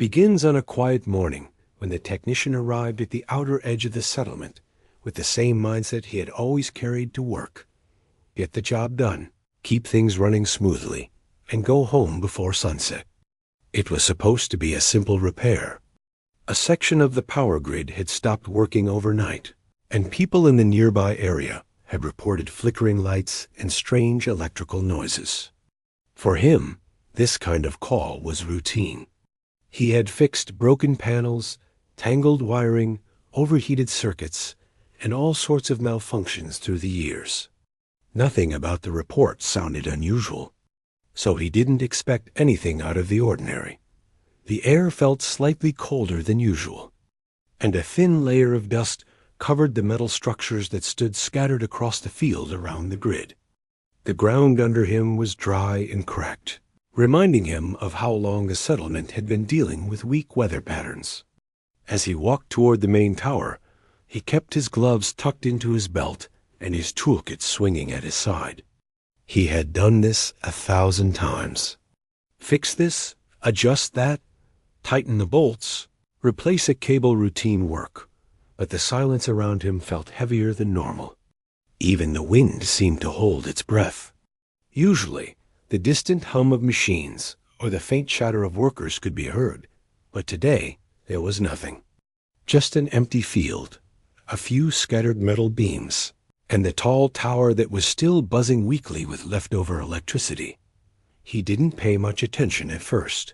begins on a quiet morning when the technician arrived at the outer edge of the settlement with the same mindset he had always carried to work. Get the job done, keep things running smoothly, and go home before sunset. It was supposed to be a simple repair. A section of the power grid had stopped working overnight, and people in the nearby area had reported flickering lights and strange electrical noises. For him, this kind of call was routine. He had fixed broken panels, tangled wiring, overheated circuits, and all sorts of malfunctions through the years. Nothing about the report sounded unusual, so he didn't expect anything out of the ordinary. The air felt slightly colder than usual, and a thin layer of dust covered the metal structures that stood scattered across the field around the grid. The ground under him was dry and cracked, reminding him of how long the settlement had been dealing with weak weather patterns. As he walked toward the main tower, he kept his gloves tucked into his belt and his toolkit swinging at his side. He had done this 1,000 times. Fix this, adjust that, tighten the bolts, replace a cable, routine work, but the silence around him felt heavier than normal. Even the wind seemed to hold its breath. Usually, the distant hum of machines or the faint chatter of workers could be heard, but today there was nothing. Just an empty field, a few scattered metal beams, and the tall tower that was still buzzing weakly with leftover electricity. He didn't pay much attention at first.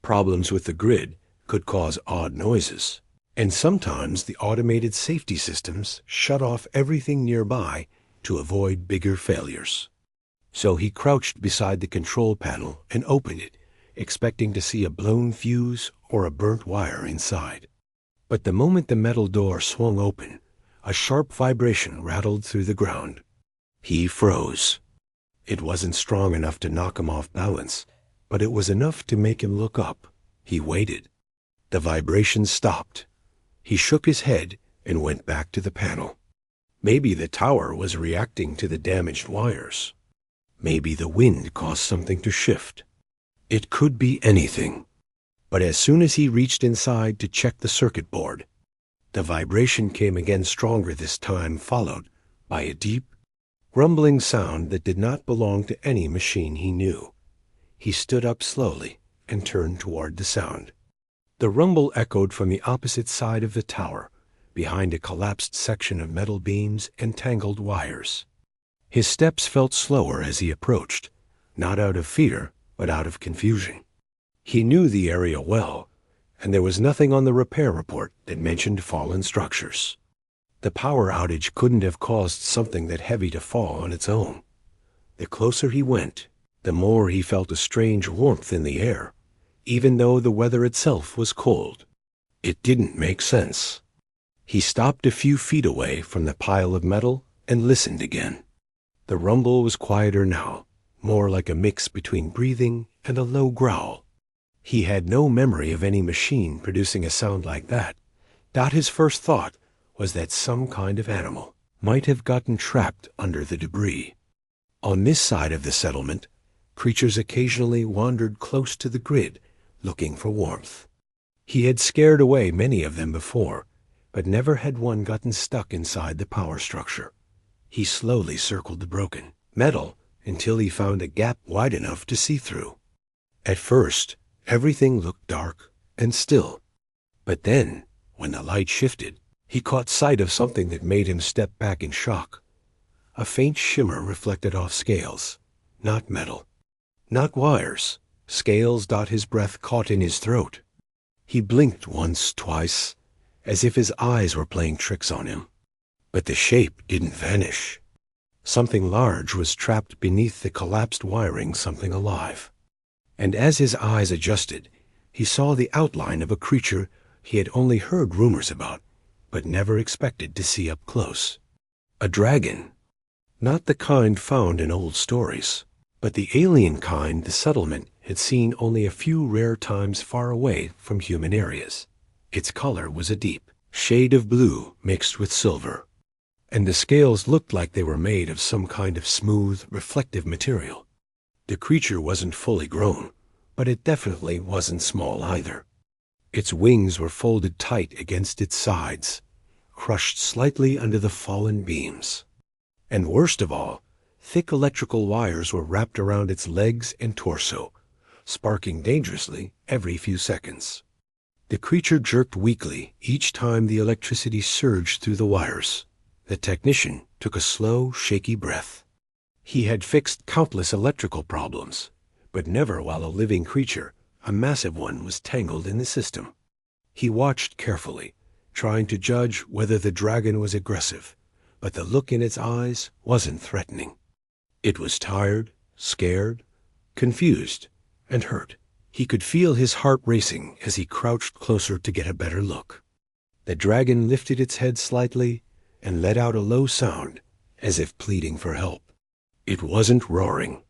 Problems with the grid could cause odd noises, and sometimes the automated safety systems shut off everything nearby to avoid bigger failures. So he crouched beside the control panel and opened it, expecting to see a blown fuse or a burnt wire inside. But the moment the metal door swung open, a sharp vibration rattled through the ground. He froze. It wasn't strong enough to knock him off balance, but it was enough to make him look up. He waited. The vibration stopped. He shook his head and went back to the panel. Maybe the tower was reacting to the damaged wires. Maybe the wind caused something to shift. It could be anything. But as soon as he reached inside to check the circuit board, the vibration came again, stronger this time, followed by a deep, rumbling sound that did not belong to any machine he knew. He stood up slowly and turned toward the sound. The rumble echoed from the opposite side of the tower, behind a collapsed section of metal beams and tangled wires. His steps felt slower as he approached, not out of fear, but out of confusion. He knew the area well, and there was nothing on the repair report that mentioned fallen structures. The power outage couldn't have caused something that heavy to fall on its own. The closer he went, the more he felt a strange warmth in the air, even though the weather itself was cold. It didn't make sense. He stopped a few feet away from the pile of metal and listened again. The rumble was quieter now, more like a mix between breathing and a low growl. He had no memory of any machine producing a sound like that. His first thought was that some kind of animal might have gotten trapped under the debris. On this side of the settlement, creatures occasionally wandered close to the grid, looking for warmth. He had scared away many of them before, but never had one gotten stuck inside the power structure. He slowly circled the broken metal until he found a gap wide enough to see through. At first, everything looked dark and still. But then, when the light shifted, he caught sight of something that made him step back in shock. A faint shimmer reflected off scales, not metal, not wires. Scales. His breath caught in his throat. He blinked once, twice, as if his eyes were playing tricks on him. But the shape didn't vanish. Something large was trapped beneath the collapsed wiring, something alive. And as his eyes adjusted, he saw the outline of a creature he had only heard rumors about, but never expected to see up close. A dragon. Not the kind found in old stories, but the alien kind the settlement had seen only a few rare times far away from human areas. Its color was a deep shade of blue mixed with silver, and the scales looked like they were made of some kind of smooth, reflective material. The creature wasn't fully grown, but it definitely wasn't small either. Its wings were folded tight against its sides, crushed slightly under the fallen beams. And worst of all, thick electrical wires were wrapped around its legs and torso, sparking dangerously every few seconds. The creature jerked weakly each time the electricity surged through the wires. The technician took a slow, shaky breath. He had fixed countless electrical problems, but never while a living creature, a massive one, was tangled in the system. He watched carefully, trying to judge whether the dragon was aggressive, but the look in its eyes wasn't threatening. It was tired, scared, confused, and hurt. He could feel his heart racing as he crouched closer to get a better look. The dragon lifted its head slightly and let out a low sound, as if pleading for help. It wasn't roaring.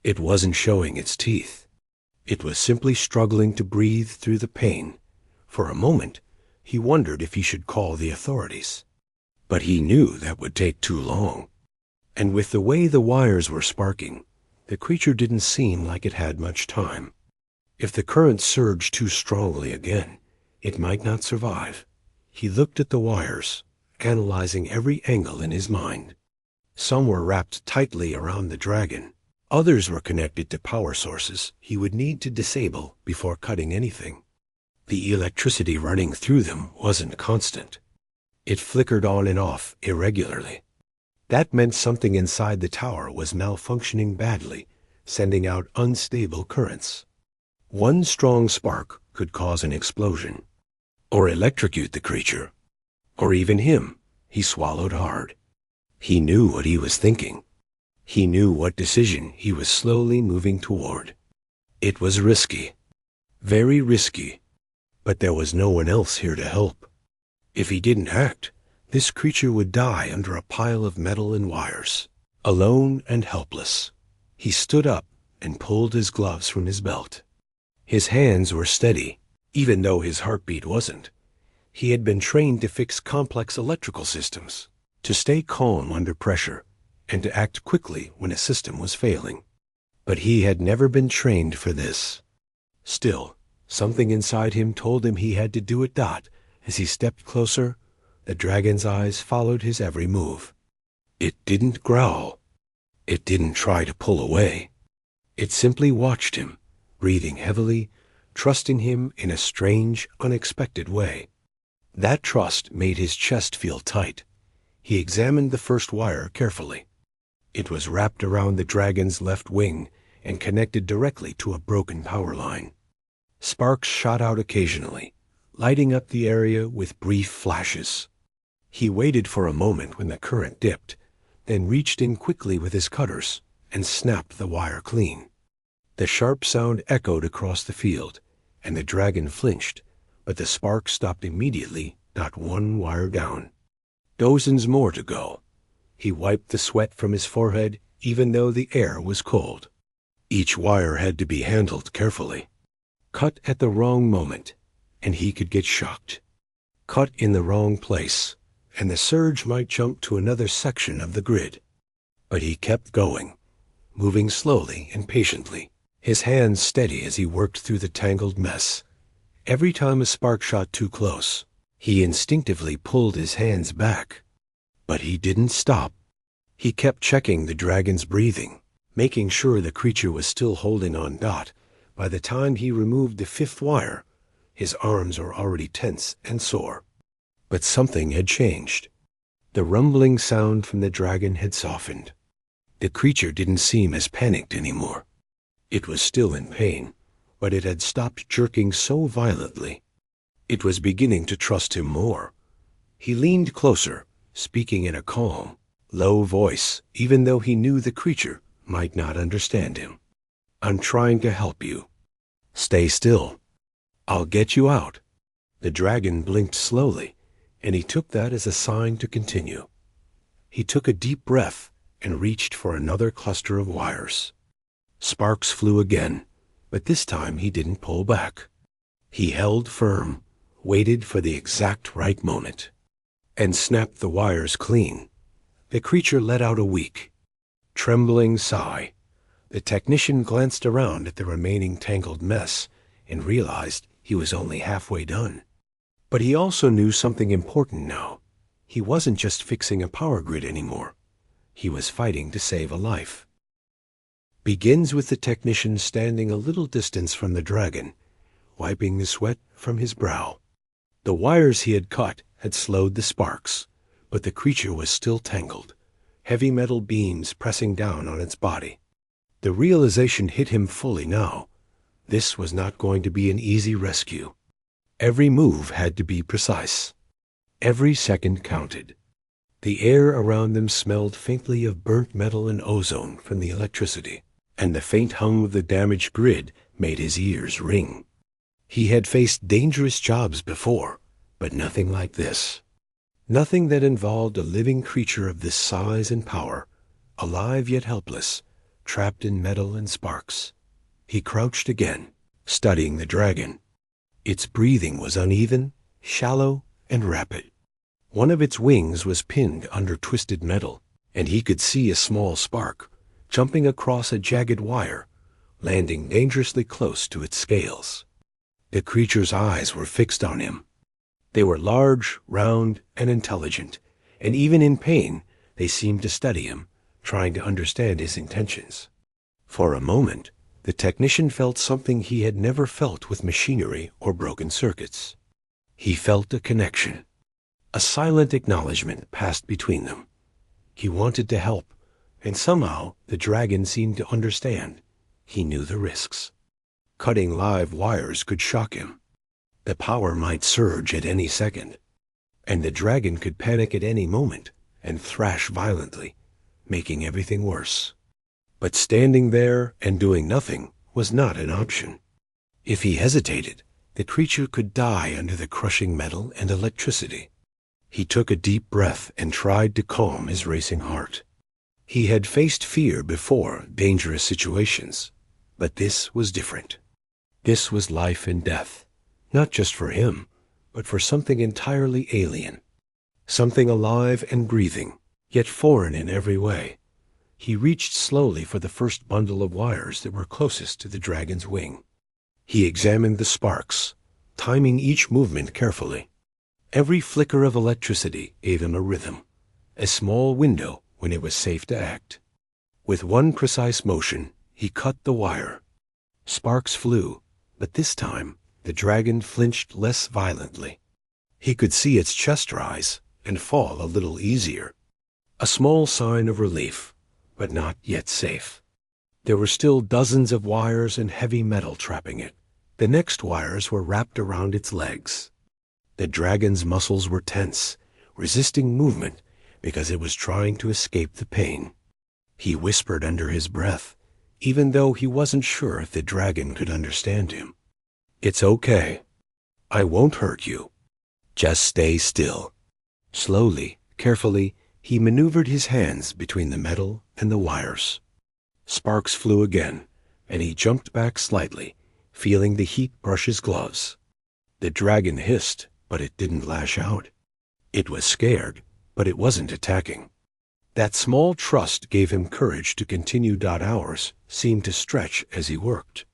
It wasn't showing its teeth. It was simply struggling to breathe through the pain. For a moment, he wondered if he should call the authorities. But he knew that would take too long. And with the way the wires were sparking, the creature didn't seem like it had much time. If the current surged too strongly again, it might not survive. He looked at the wires, analyzing every angle in his mind. Some were wrapped tightly around the dragon. Others were connected to power sources he would need to disable before cutting anything. The electricity running through them wasn't constant. It flickered on and off irregularly. That meant something inside the tower was malfunctioning badly, sending out unstable currents. One strong spark could cause an explosion, or electrocute the creature, or even him. He swallowed hard. He knew what he was thinking. He knew what decision he was slowly moving toward. It was risky, very risky, but there was no one else here to help. If he didn't act, this creature would die under a pile of metal and wires, alone and helpless. He stood up and pulled his gloves from his belt. His hands were steady, even though his heartbeat wasn't. He had been trained to fix complex electrical systems, to stay calm under pressure, and to act quickly when a system was failing. But he had never been trained for this. Still, something inside him told him he had to do it. As he stepped closer, the dragon's eyes followed his every move. It didn't growl. It didn't try to pull away. It simply watched him, breathing heavily, trusting him in a strange, unexpected way. That trust made his chest feel tight. He examined the first wire carefully. It was wrapped around the dragon's left wing and connected directly to a broken power line. Sparks shot out occasionally, lighting up the area with brief flashes. He waited for a moment when the current dipped, then reached in quickly with his cutters and snapped the wire clean. The sharp sound echoed across the field, and the dragon flinched, but the spark stopped immediately, not one wire down. Dozens more to go. He wiped the sweat from his forehead, even though the air was cold. Each wire had to be handled carefully. Cut at the wrong moment, and he could get shocked. Cut in the wrong place, and the surge might jump to another section of the grid. But he kept going, moving slowly and patiently, his hands steady as he worked through the tangled mess. Every time a spark shot too close, he instinctively pulled his hands back. But he didn't stop. He kept checking the dragon's breathing, making sure the creature was still holding on. By the time he removed the fifth wire, his arms were already tense and sore. But something had changed. The rumbling sound from the dragon had softened. The creature didn't seem as panicked anymore. It was still in pain, but it had stopped jerking so violently. It was beginning to trust him more. He leaned closer, speaking in a calm, low voice, even though he knew the creature might not understand him. "I'm trying to help you. Stay still. I'll get you out." The dragon blinked slowly, and he took that as a sign to continue. He took a deep breath and reached for another cluster of wires. Sparks flew again, but this time he didn't pull back. He held firm, waited for the exact right moment, and snapped the wires clean. The creature let out a weak, trembling sigh. The technician glanced around at the remaining tangled mess and realized He was only halfway done. But he also knew something important now. He wasn't just fixing a power grid anymore. He was fighting to save a life. Begins with the technician standing a little distance from the dragon, wiping the sweat from his brow. The wires he had cut had slowed the sparks, but the creature was still tangled, heavy metal beams pressing down on its body. The realization hit him fully now. This was not going to be an easy rescue. Every move had to be precise. Every second counted. The air around them smelled faintly of burnt metal and ozone from the electricity, and the faint hum of the damaged grid made his ears ring. He had faced dangerous jobs before, but nothing like this. Nothing that involved a living creature of this size and power, alive yet helpless, trapped in metal and sparks. He crouched again, studying the dragon. Its breathing was uneven, shallow, and rapid. One of its wings was pinned under twisted metal, and he could see a small spark, jumping across a jagged wire, landing dangerously close to its scales. The creature's eyes were fixed on him. They were large, round, and intelligent, and even in pain, they seemed to study him, trying to understand his intentions. For a moment, the technician felt something he had never felt with machinery or broken circuits. He felt a connection. A silent acknowledgement passed between them. He wanted to help, and somehow the dragon seemed to understand. He knew the risks. Cutting live wires could shock him. The power might surge at any second, and the dragon could panic at any moment and thrash violently, making everything worse. But standing there and doing nothing was not an option. If he hesitated, the creature could die under the crushing metal and electricity. He took a deep breath and tried to calm his racing heart. He had faced fear before, dangerous situations, but this was different. This was life and death, not just for him, but for something entirely alien. Something alive and breathing, yet foreign in every way. He reached slowly for the first bundle of wires that were closest to the dragon's wing. He examined the sparks, timing each movement carefully. Every flicker of electricity gave him a rhythm, a small window when it was safe to act. With one precise motion, he cut the wire. Sparks flew, but this time the dragon flinched less violently. He could see its chest rise and fall a little easier. A small sign of relief, but not yet safe. There were still dozens of wires and heavy metal trapping it. The next wires were wrapped around its legs. The dragon's muscles were tense, resisting movement because it was trying to escape the pain. He whispered under his breath, even though he wasn't sure if the dragon could understand him. "It's okay. I won't hurt you. Just stay still." Slowly, carefully, he maneuvered his hands between the metal and the wires. Sparks flew again, and he jumped back slightly, feeling the heat brush his gloves. The dragon hissed, but it didn't lash out. It was scared, but it wasn't attacking. That small trust gave him courage to continue. Hours seemed to stretch as he worked.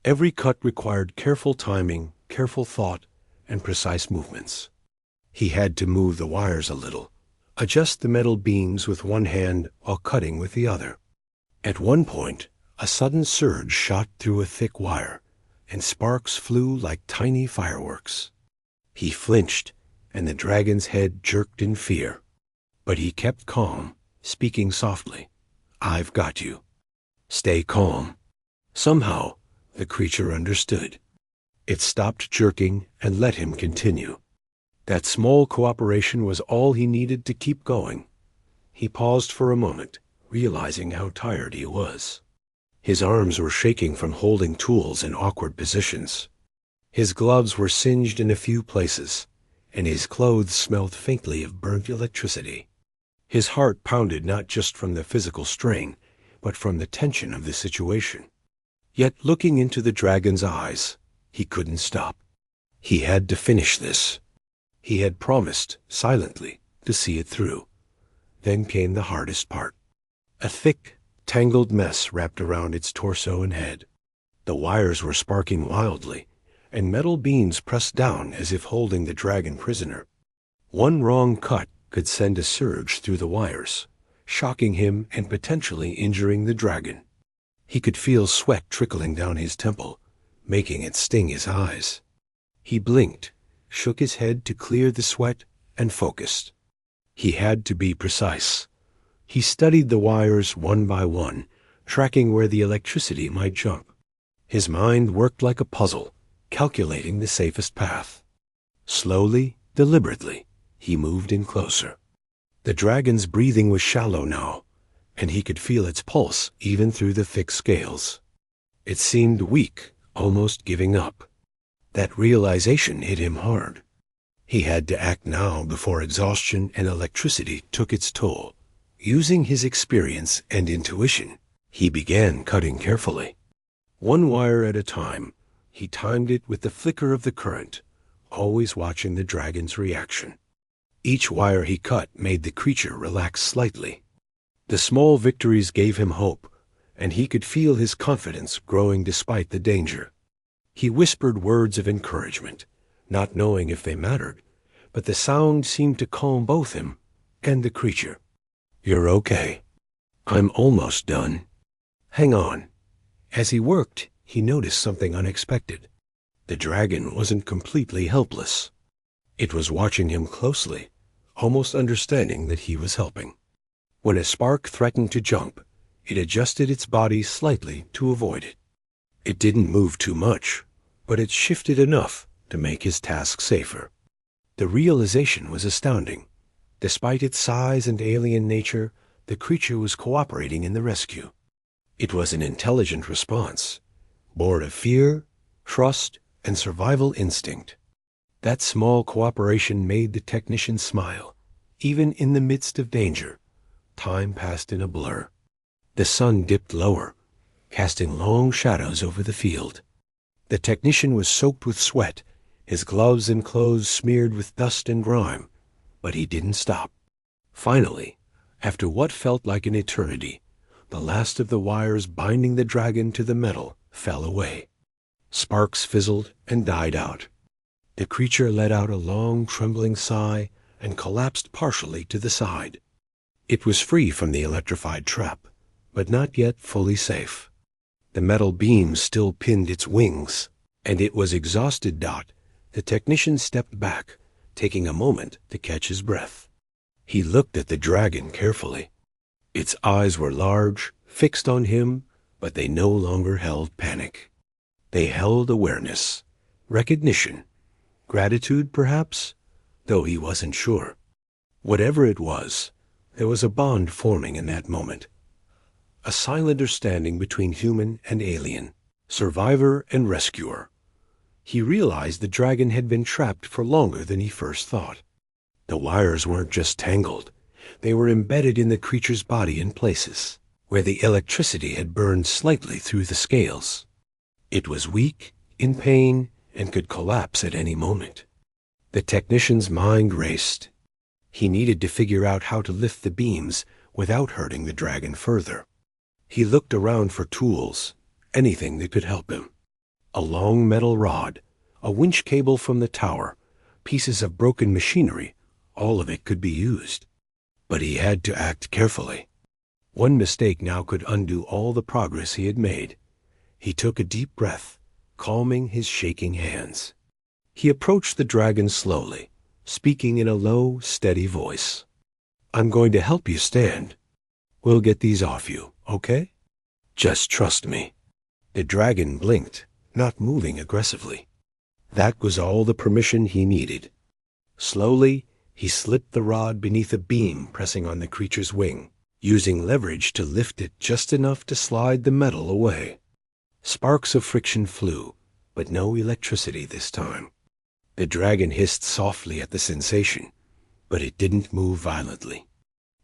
Every cut required careful timing, careful thought, and precise movements. He had to move the wires a little, adjust the metal beams with one hand while cutting with the other. At one point, a sudden surge shot through a thick wire, and sparks flew like tiny fireworks. He flinched, and the dragon's head jerked in fear. But he kept calm, speaking softly. "I've got you. Stay calm." Somehow, the creature understood. It stopped jerking and let him continue. That small cooperation was all he needed to keep going. He paused for a moment, realizing how tired he was. His arms were shaking from holding tools in awkward positions. His gloves were singed in a few places, and his clothes smelled faintly of burnt electricity. His heart pounded not just from the physical strain, but from the tension of the situation. Yet looking into the dragon's eyes, he couldn't stop. He had to finish this. He had promised, silently, to see it through. Then came the hardest part. A thick, tangled mess wrapped around its torso and head. The wires were sparking wildly, and metal beams pressed down as if holding the dragon prisoner. One wrong cut could send a surge through the wires, shocking him and potentially injuring the dragon. He could feel sweat trickling down his temple, making it sting his eyes. He blinked, shook his head to clear the sweat, and focused. He had to be precise. He studied the wires one by one, tracking where the electricity might jump. His mind worked like a puzzle, calculating the safest path. Slowly, deliberately, he moved in closer. The dragon's breathing was shallow now, and he could feel its pulse even through the thick scales. It seemed weak, almost giving up. That realization hit him hard. He had to act now before exhaustion and electricity took its toll. Using his experience and intuition, he began cutting carefully. One wire at a time, he timed it with the flicker of the current, always watching the dragon's reaction. Each wire he cut made the creature relax slightly. The small victories gave him hope, and he could feel his confidence growing despite the danger. He whispered words of encouragement, not knowing if they mattered, but the sound seemed to calm both him and the creature. "You're okay. I'm almost done. Hang on." As he worked, he noticed something unexpected. The dragon wasn't completely helpless. It was watching him closely, almost understanding that he was helping. When a spark threatened to jump, it adjusted its body slightly to avoid it. It didn't move too much, but it shifted enough to make his task safer. The realization was astounding. Despite its size and alien nature, the creature was cooperating in the rescue. It was an intelligent response, born of fear, trust, and survival instinct. That small cooperation made the technician smile. Even in the midst of danger, time passed in a blur. The sun dipped lower, casting long shadows over the field. The technician was soaked with sweat, his gloves and clothes smeared with dust and grime, but he didn't stop. Finally, after what felt like an eternity, the last of the wires binding the dragon to the metal fell away. Sparks fizzled and died out. The creature let out a long, trembling sigh and collapsed partially to the side. It was free from the electrified trap, but not yet fully safe. The metal beams still pinned its wings, and it was exhausted. The technician stepped back, taking a moment to catch his breath. He looked at the dragon carefully. Its eyes were large, fixed on him, but they no longer held panic. They held awareness, recognition, gratitude perhaps, though he wasn't sure. Whatever it was, there was a bond forming in that moment. A silent understanding between human and alien, survivor and rescuer. He realized the dragon had been trapped for longer than he first thought. The wires weren't just tangled. They were embedded in the creature's body in places, where the electricity had burned slightly through the scales. It was weak, in pain, and could collapse at any moment. The technician's mind raced. He needed to figure out how to lift the beams without hurting the dragon further. He looked around for tools, anything that could help him. A long metal rod, a winch cable from the tower, pieces of broken machinery, all of it could be used. But he had to act carefully. One mistake now could undo all the progress he had made. He took a deep breath, calming his shaking hands. He approached the dragon slowly, speaking in a low, steady voice. "I'm going to help you stand. We'll get these off you, okay? Just trust me." The dragon blinked, not moving aggressively. That was all the permission he needed. Slowly, he slipped the rod beneath a beam pressing on the creature's wing, using leverage to lift it just enough to slide the metal away. Sparks of friction flew, but no electricity this time. The dragon hissed softly at the sensation, but it didn't move violently.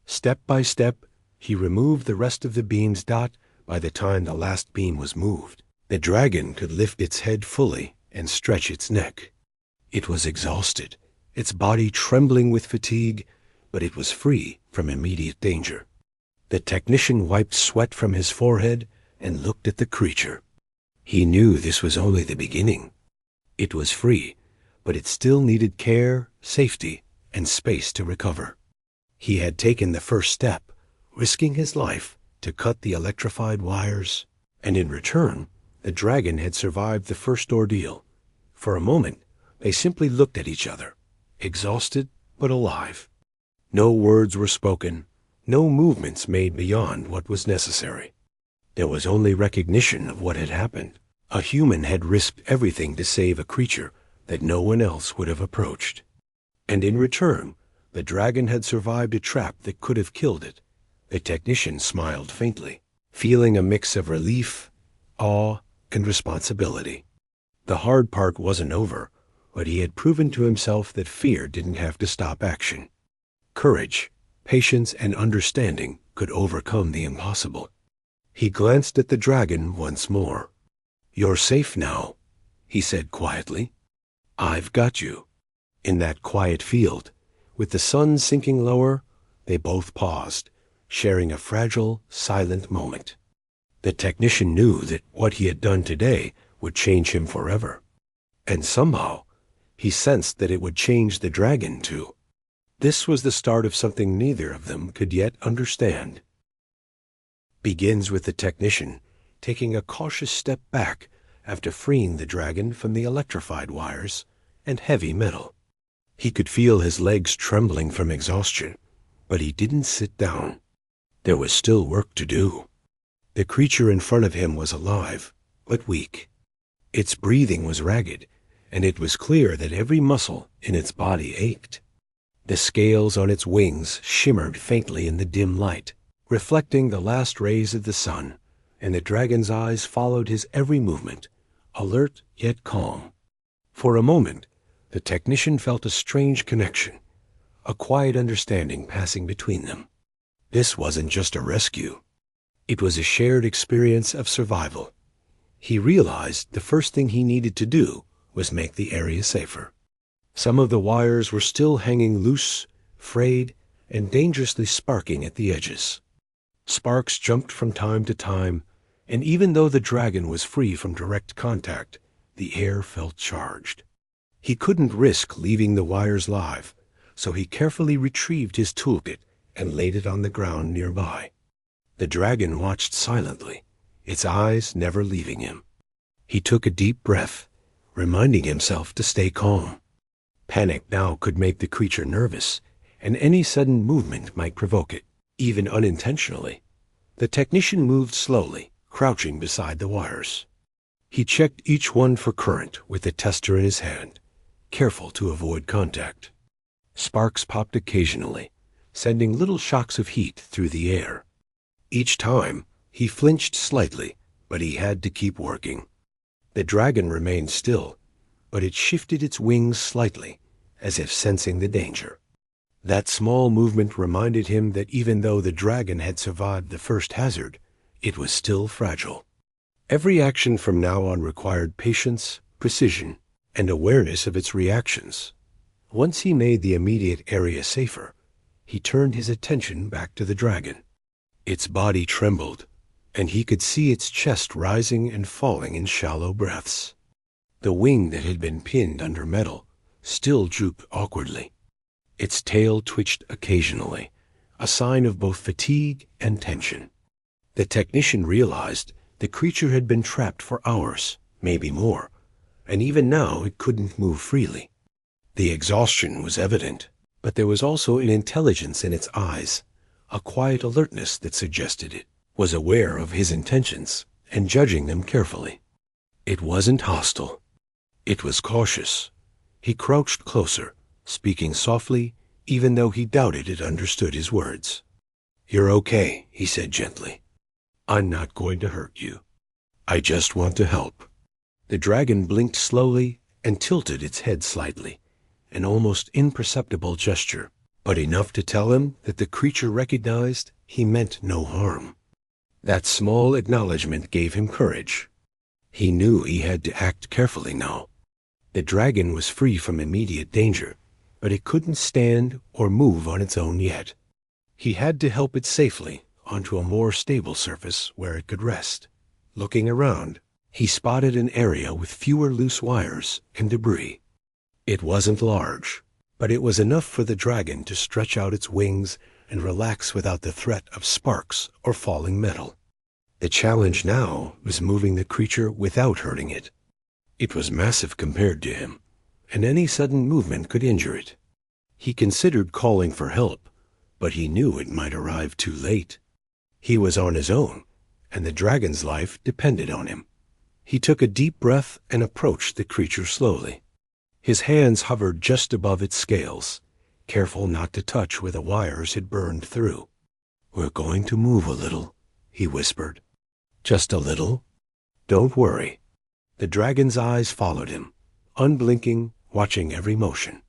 Step by step, he removed the rest of the beams. By the time the last beam was moved, the dragon could lift its head fully and stretch its neck. It was exhausted, its body trembling with fatigue, but it was free from immediate danger. The technician wiped sweat from his forehead and looked at the creature. He knew this was only the beginning. It was free, but it still needed care, safety, and space to recover. He had taken the first step, risking his life to cut the electrified wires, and in return, the dragon had survived the first ordeal. For a moment, they simply looked at each other, exhausted but alive. No words were spoken, no movements made beyond what was necessary. There was only recognition of what had happened. A human had risked everything to save a creature that no one else would have approached. And in return, the dragon had survived a trap that could have killed it. The technician smiled faintly, feeling a mix of relief, awe, and responsibility. The hard part wasn't over, but he had proven to himself that fear didn't have to stop action. Courage, patience, and understanding could overcome the impossible. He glanced at the dragon once more. "You're safe now," he said quietly. "I've got you." In that quiet field, with the sun sinking lower, they both paused, sharing a fragile, silent moment. The technician knew that what he had done today would change him forever. And somehow, he sensed that it would change the dragon too. This was the start of something neither of them could yet understand. Begins with the technician taking a cautious step back after freeing the dragon from the electrified wires and heavy metal. He could feel his legs trembling from exhaustion, but he didn't sit down. There was still work to do. The creature in front of him was alive, but weak. Its breathing was ragged, and it was clear that every muscle in its body ached. The scales on its wings shimmered faintly in the dim light, reflecting the last rays of the sun, and the dragon's eyes followed his every movement, alert yet calm. For a moment, the technician felt a strange connection, a quiet understanding passing between them. This wasn't just a rescue. It was a shared experience of survival. He realized the first thing he needed to do was make the area safer. Some of the wires were still hanging loose, frayed, and dangerously sparking at the edges. Sparks jumped from time to time, and even though the dragon was free from direct contact, the air felt charged. He couldn't risk leaving the wires live, so he carefully retrieved his toolkit and laid it on the ground nearby. The dragon watched silently, its eyes never leaving him. He took a deep breath, reminding himself to stay calm. Panic now could make the creature nervous, and any sudden movement might provoke it, even unintentionally. The technician moved slowly, crouching beside the wires. He checked each one for current with the tester in his hand, careful to avoid contact. Sparks popped occasionally, sending little shocks of heat through the air. Each time, he flinched slightly, but he had to keep working. The dragon remained still, but it shifted its wings slightly, as if sensing the danger. That small movement reminded him that even though the dragon had survived the first hazard, it was still fragile. Every action from now on required patience, precision, and awareness of its reactions. Once he made the immediate area safer, he turned his attention back to the dragon. Its body trembled, and he could see its chest rising and falling in shallow breaths. The wing that had been pinned under metal still drooped awkwardly. Its tail twitched occasionally, a sign of both fatigue and tension. The technician realized the creature had been trapped for hours, maybe more, and even now it couldn't move freely. The exhaustion was evident, but there was also an intelligence in its eyes, a quiet alertness that suggested it was aware of his intentions and judging them carefully. It wasn't hostile. It was cautious. He crouched closer, speaking softly, even though he doubted it understood his words. "You're okay," he said gently. "I'm not going to hurt you. I just want to help." The dragon blinked slowly and tilted its head slightly, an almost imperceptible gesture, but enough to tell him that the creature recognized he meant no harm. That small acknowledgement gave him courage. He knew he had to act carefully now. The dragon was free from immediate danger, but it couldn't stand or move on its own yet. He had to help it safely onto a more stable surface where it could rest. Looking around, He spotted an area with fewer loose wires and debris. It wasn't large, but it was enough for the dragon to stretch out its wings and relax without the threat of sparks or falling metal. The challenge now was moving the creature without hurting it. It was massive compared to him, and any sudden movement could injure it. He considered calling for help, but he knew it might arrive too late. He was on his own, and the dragon's life depended on him. He took a deep breath and approached the creature slowly. His hands hovered just above its scales, careful not to touch where the wires had burned through. "We're going to move a little," he whispered. "Just a little? Don't worry." The dragon's eyes followed him, unblinking, watching every motion.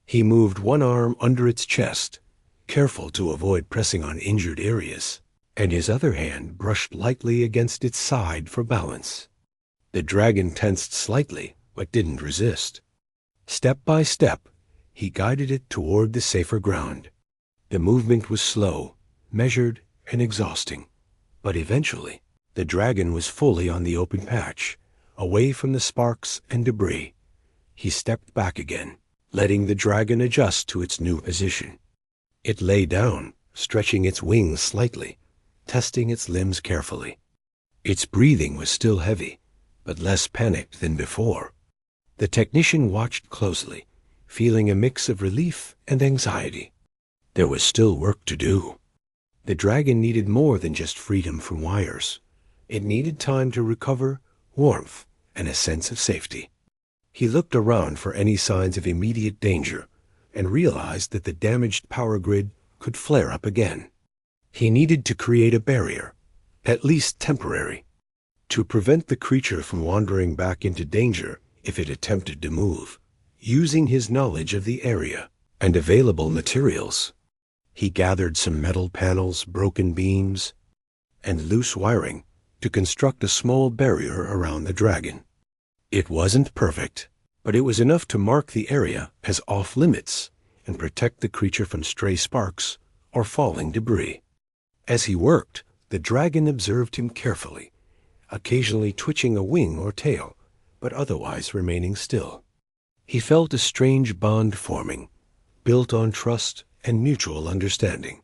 He moved one arm under its chest, careful to avoid pressing on injured areas, and his other hand brushed lightly against its side for balance. The dragon tensed slightly, but didn't resist. Step by step, he guided it toward the safer ground. The movement was slow, measured, and exhausting, but eventually the dragon was fully on the open patch, away from the sparks and debris. He stepped back again, letting the dragon adjust to its new position. It lay down, stretching its wings slightly, testing its limbs carefully. Its breathing was still heavy, but less panicked than before. The technician watched closely, feeling a mix of relief and anxiety. There was still work to do. The dragon needed more than just freedom from wires. It needed time to recover, warmth, and a sense of safety. He looked around for any signs of immediate danger and realized that the damaged power grid could flare up again. He needed to create a barrier, at least temporary, to prevent the creature from wandering back into danger if it attempted to move. Using his knowledge of the area and available materials, he gathered some metal panels, broken beams, and loose wiring to construct a small barrier around the dragon. It wasn't perfect, but it was enough to mark the area as off-limits and protect the creature from stray sparks or falling debris. As he worked, the dragon observed him carefully, occasionally twitching a wing or tail, but otherwise remaining still. He felt a strange bond forming, built on trust and mutual understanding.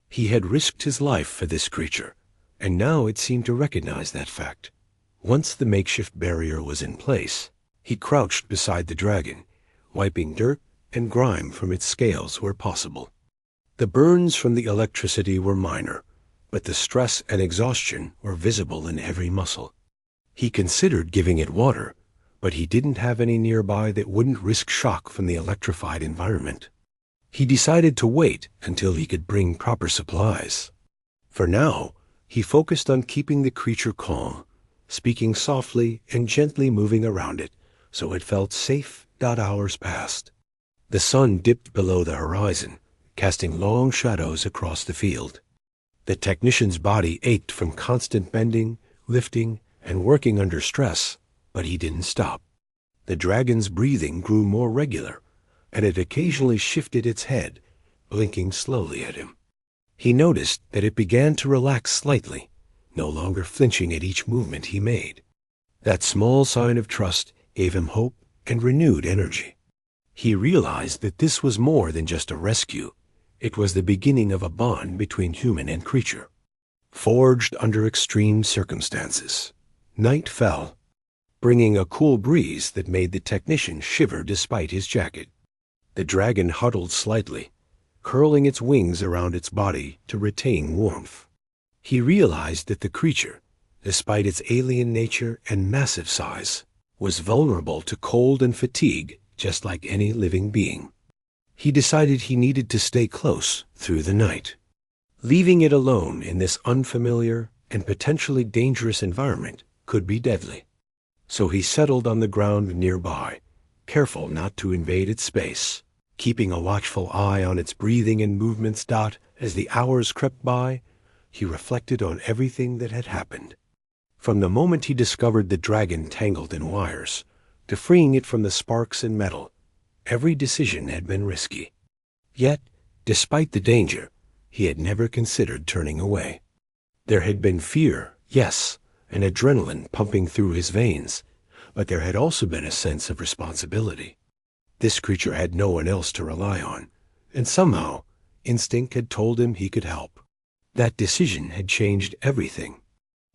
He had risked his life for this creature, and now it seemed to recognize that fact. Once the makeshift barrier was in place, he crouched beside the dragon, wiping dirt and grime from its scales where possible. The burns from the electricity were minor, but the stress and exhaustion were visible in every muscle. He considered giving it water, but he didn't have any nearby that wouldn't risk shock from the electrified environment. He decided to wait until he could bring proper supplies. For now, he focused on keeping the creature calm, speaking softly and gently moving around it so it felt safe. Hours passed. The sun dipped below the horizon, casting long shadows across the field. The technician's body ached from constant bending, lifting, and working under stress, but he didn't stop. The dragon's breathing grew more regular, and it occasionally shifted its head, blinking slowly at him. He noticed that it began to relax slightly, no longer flinching at each movement he made. That small sign of trust gave him hope and renewed energy. He realized that this was more than just a rescue. It was the beginning of a bond between human and creature, forged under extreme circumstances. Night fell, bringing a cool breeze that made the technician shiver despite his jacket. The dragon huddled slightly, curling its wings around its body to retain warmth. He realized that the creature, despite its alien nature and massive size, was vulnerable to cold and fatigue just like any living being. He decided he needed to stay close through the night. Leaving it alone in this unfamiliar and potentially dangerous environment could be deadly. So he settled on the ground nearby, careful not to invade its space, keeping a watchful eye on its breathing and movements. As the hours crept by, he reflected on everything that had happened. From the moment he discovered the dragon tangled in wires, to freeing it from the sparks and metal, every decision had been risky. Yet, despite the danger, he had never considered turning away. There had been fear, yes, and adrenaline pumping through his veins, but there had also been a sense of responsibility. This creature had no one else to rely on, and somehow instinct had told him he could help. That decision had changed everything.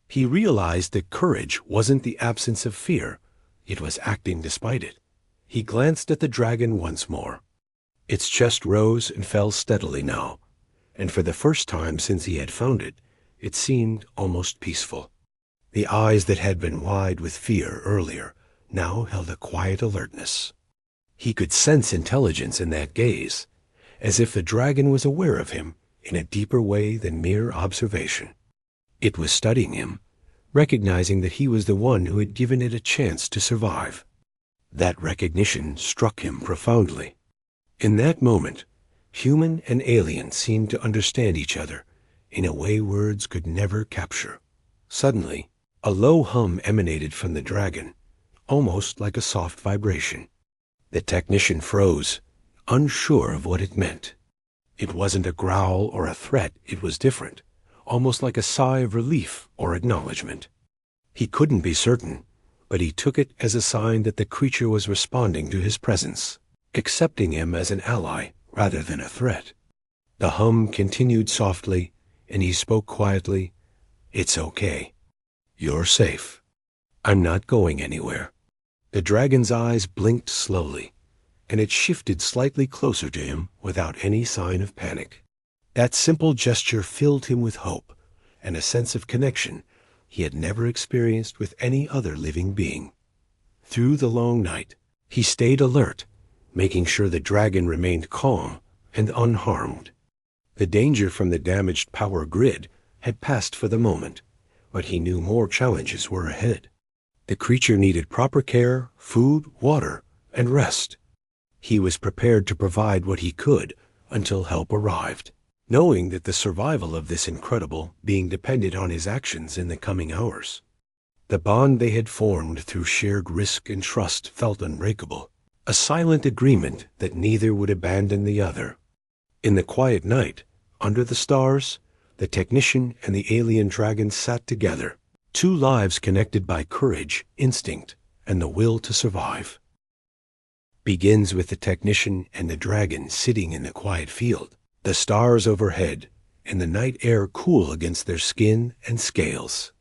He realized that courage wasn't the absence of fear, it was acting despite it. He glanced at the dragon once more. Its chest rose and fell steadily now, and for the first time since he had found it, it seemed almost peaceful. The eyes that had been wide with fear earlier now held a quiet alertness. He could sense intelligence in that gaze, as if the dragon was aware of him in a deeper way than mere observation. It was studying him, recognizing that he was the one who had given it a chance to survive. That recognition struck him profoundly. In that moment, human and alien seemed to understand each other in a way words could never capture. Suddenly, a low hum emanated from the dragon, almost like a soft vibration. The technician froze, unsure of what it meant. It wasn't a growl or a threat, it was different, almost like a sigh of relief or acknowledgement. He couldn't be certain, but he took it as a sign that the creature was responding to his presence, accepting him as an ally rather than a threat. The hum continued softly, and he spoke quietly, "It's okay. You're safe. I'm not going anywhere." The dragon's eyes blinked slowly, and it shifted slightly closer to him without any sign of panic. That simple gesture filled him with hope and a sense of connection he had never experienced with any other living being. Through the long night, he stayed alert, making sure the dragon remained calm and unharmed. The danger from the damaged power grid had passed for the moment, but he knew more challenges were ahead. The creature needed proper care, food, water, and rest. He was prepared to provide what he could until help arrived, knowing that the survival of this incredible being depended on his actions in the coming hours. The bond they had formed through shared risk and trust felt unbreakable, a silent agreement that neither would abandon the other. In the quiet night, under the stars, the technician and the alien dragon sat together, two lives connected by courage, instinct, and the will to survive. Begins with the technician and the dragon sitting in the quiet field, the stars overhead, and the night air cool against their skin and scales.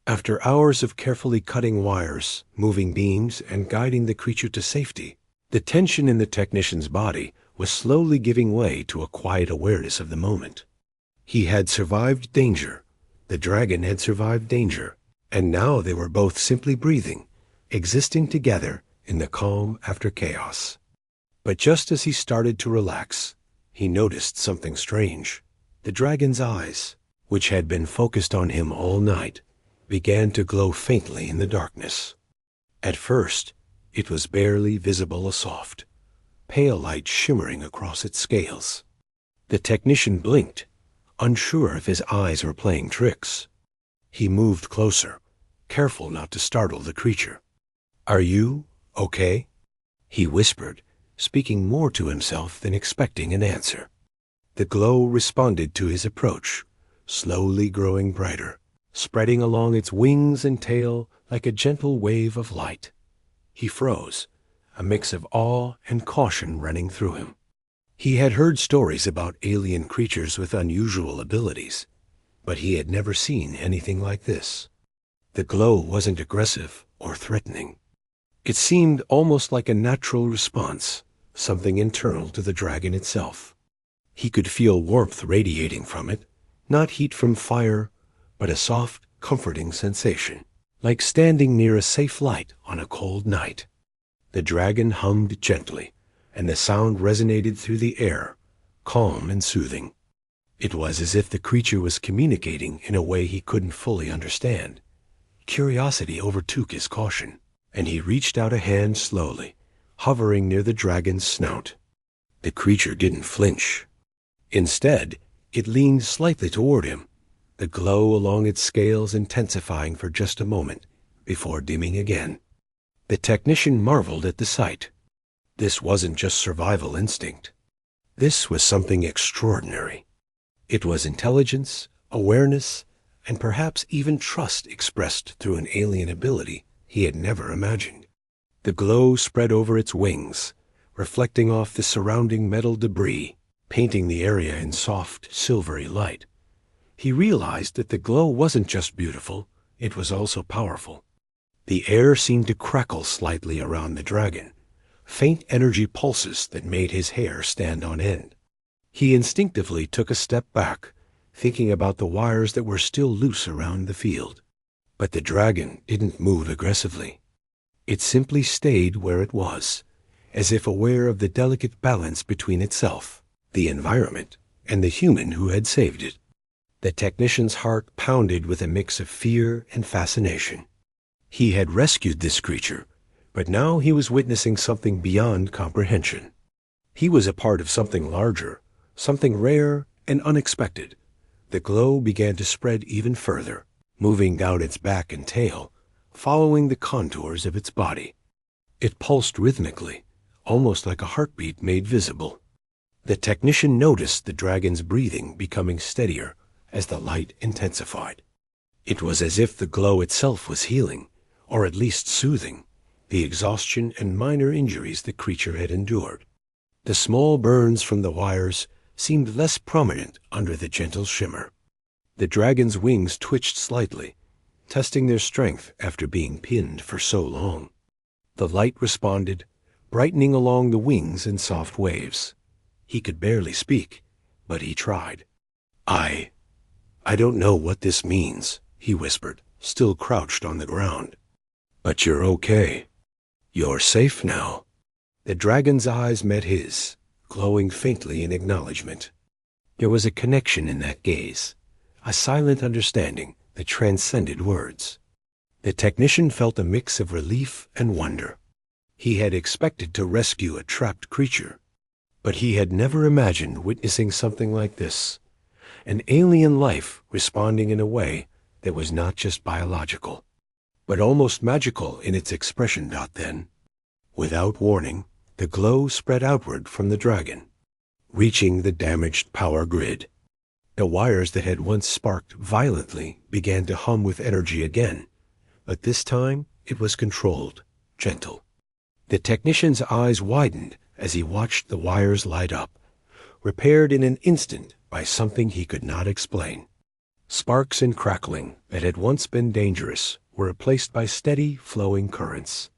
After hours of carefully cutting wires, moving beams, and guiding the creature to safety, the tension in the technician's body was slowly giving way to a quiet awareness of the moment. He had survived danger, the dragon had survived danger, and now they were both simply breathing, existing together in the calm after chaos. But just as he started to relax, he noticed something strange. The dragon's eyes, which had been focused on him all night, began to glow faintly in the darkness. At first, it was barely visible, a soft, pale light shimmering across its scales. The technician blinked, unsure if his eyes were playing tricks. He moved closer, careful not to startle the creature. "Are you okay?" he whispered, speaking more to himself than expecting an answer. The glow responded to his approach, slowly growing brighter, spreading along its wings and tail like a gentle wave of light. He froze, a mix of awe and caution running through him. He had heard stories about alien creatures with unusual abilities, but he had never seen anything like this. The glow wasn't aggressive or threatening. It seemed almost like a natural response, something internal to the dragon itself. He could feel warmth radiating from it, not heat from fire, but a soft, comforting sensation, like standing near a safe light on a cold night. The dragon hummed gently, and the sound resonated through the air, calm and soothing. It was as if the creature was communicating in a way he couldn't fully understand. Curiosity overtook his caution, and he reached out a hand slowly, hovering near the dragon's snout. The creature didn't flinch. Instead, it leaned slightly toward him, the glow along its scales intensifying for just a moment before dimming again. The technician marveled at the sight. This wasn't just survival instinct. This was something extraordinary. It was intelligence, awareness, and perhaps even trust expressed through an alien ability he had never imagined. The glow spread over its wings, reflecting off the surrounding metal debris, painting the area in soft, silvery light. He realized that the glow wasn't just beautiful, it was also powerful. The air seemed to crackle slightly around the dragon, faint energy pulses that made his hair stand on end. He instinctively took a step back, thinking about the wires that were still loose around the field. But the dragon didn't move aggressively. It simply stayed where it was, as if aware of the delicate balance between itself, the environment, and the human who had saved it. The technician's heart pounded with a mix of fear and fascination. He had rescued this creature, but now he was witnessing something beyond comprehension. He was a part of something larger, something rare and unexpected. The glow began to spread even further, moving down its back and tail, following the contours of its body. It pulsed rhythmically, almost like a heartbeat made visible. The technician noticed the dragon's breathing becoming steadier as the light intensified. It was as if the glow itself was healing, or at least soothing, the exhaustion and minor injuries the creature had endured. The small burns from the wires seemed less prominent under the gentle shimmer. The dragon's wings twitched slightly, testing their strength after being pinned for so long. The light responded, brightening along the wings in soft waves. He could barely speak, but he tried. I don't know what this means, he whispered, still crouched on the ground. But you're okay. You're safe now. The dragon's eyes met his, glowing faintly in acknowledgement. There was a connection in that gaze, a silent understanding that transcended words. The technician felt a mix of relief and wonder. He had expected to rescue a trapped creature, but he had never imagined witnessing something like this, an alien life responding in a way that was not just biological, but almost magical in its expression. Then, without warning, the glow spread outward from the dragon, reaching the damaged power grid. The wires that had once sparked violently began to hum with energy again, but this time it was controlled, gentle. The technician's eyes widened as he watched the wires light up, repaired in an instant by something he could not explain. Sparks and crackling that had once been dangerous were replaced by steady, flowing currents.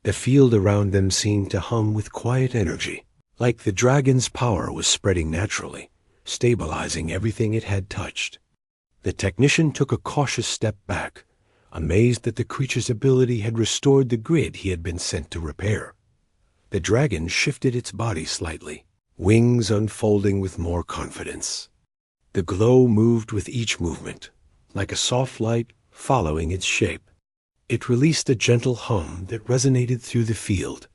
The field around them seemed to hum with quiet energy, like the dragon's power was spreading naturally, stabilizing everything it had touched. The technician took a cautious step back, amazed that the creature's ability had restored the grid he had been sent to repair. The dragon shifted its body slightly, wings unfolding with more confidence. The glow moved with each movement, like a soft light following its shape. It released a gentle hum that resonated through the field,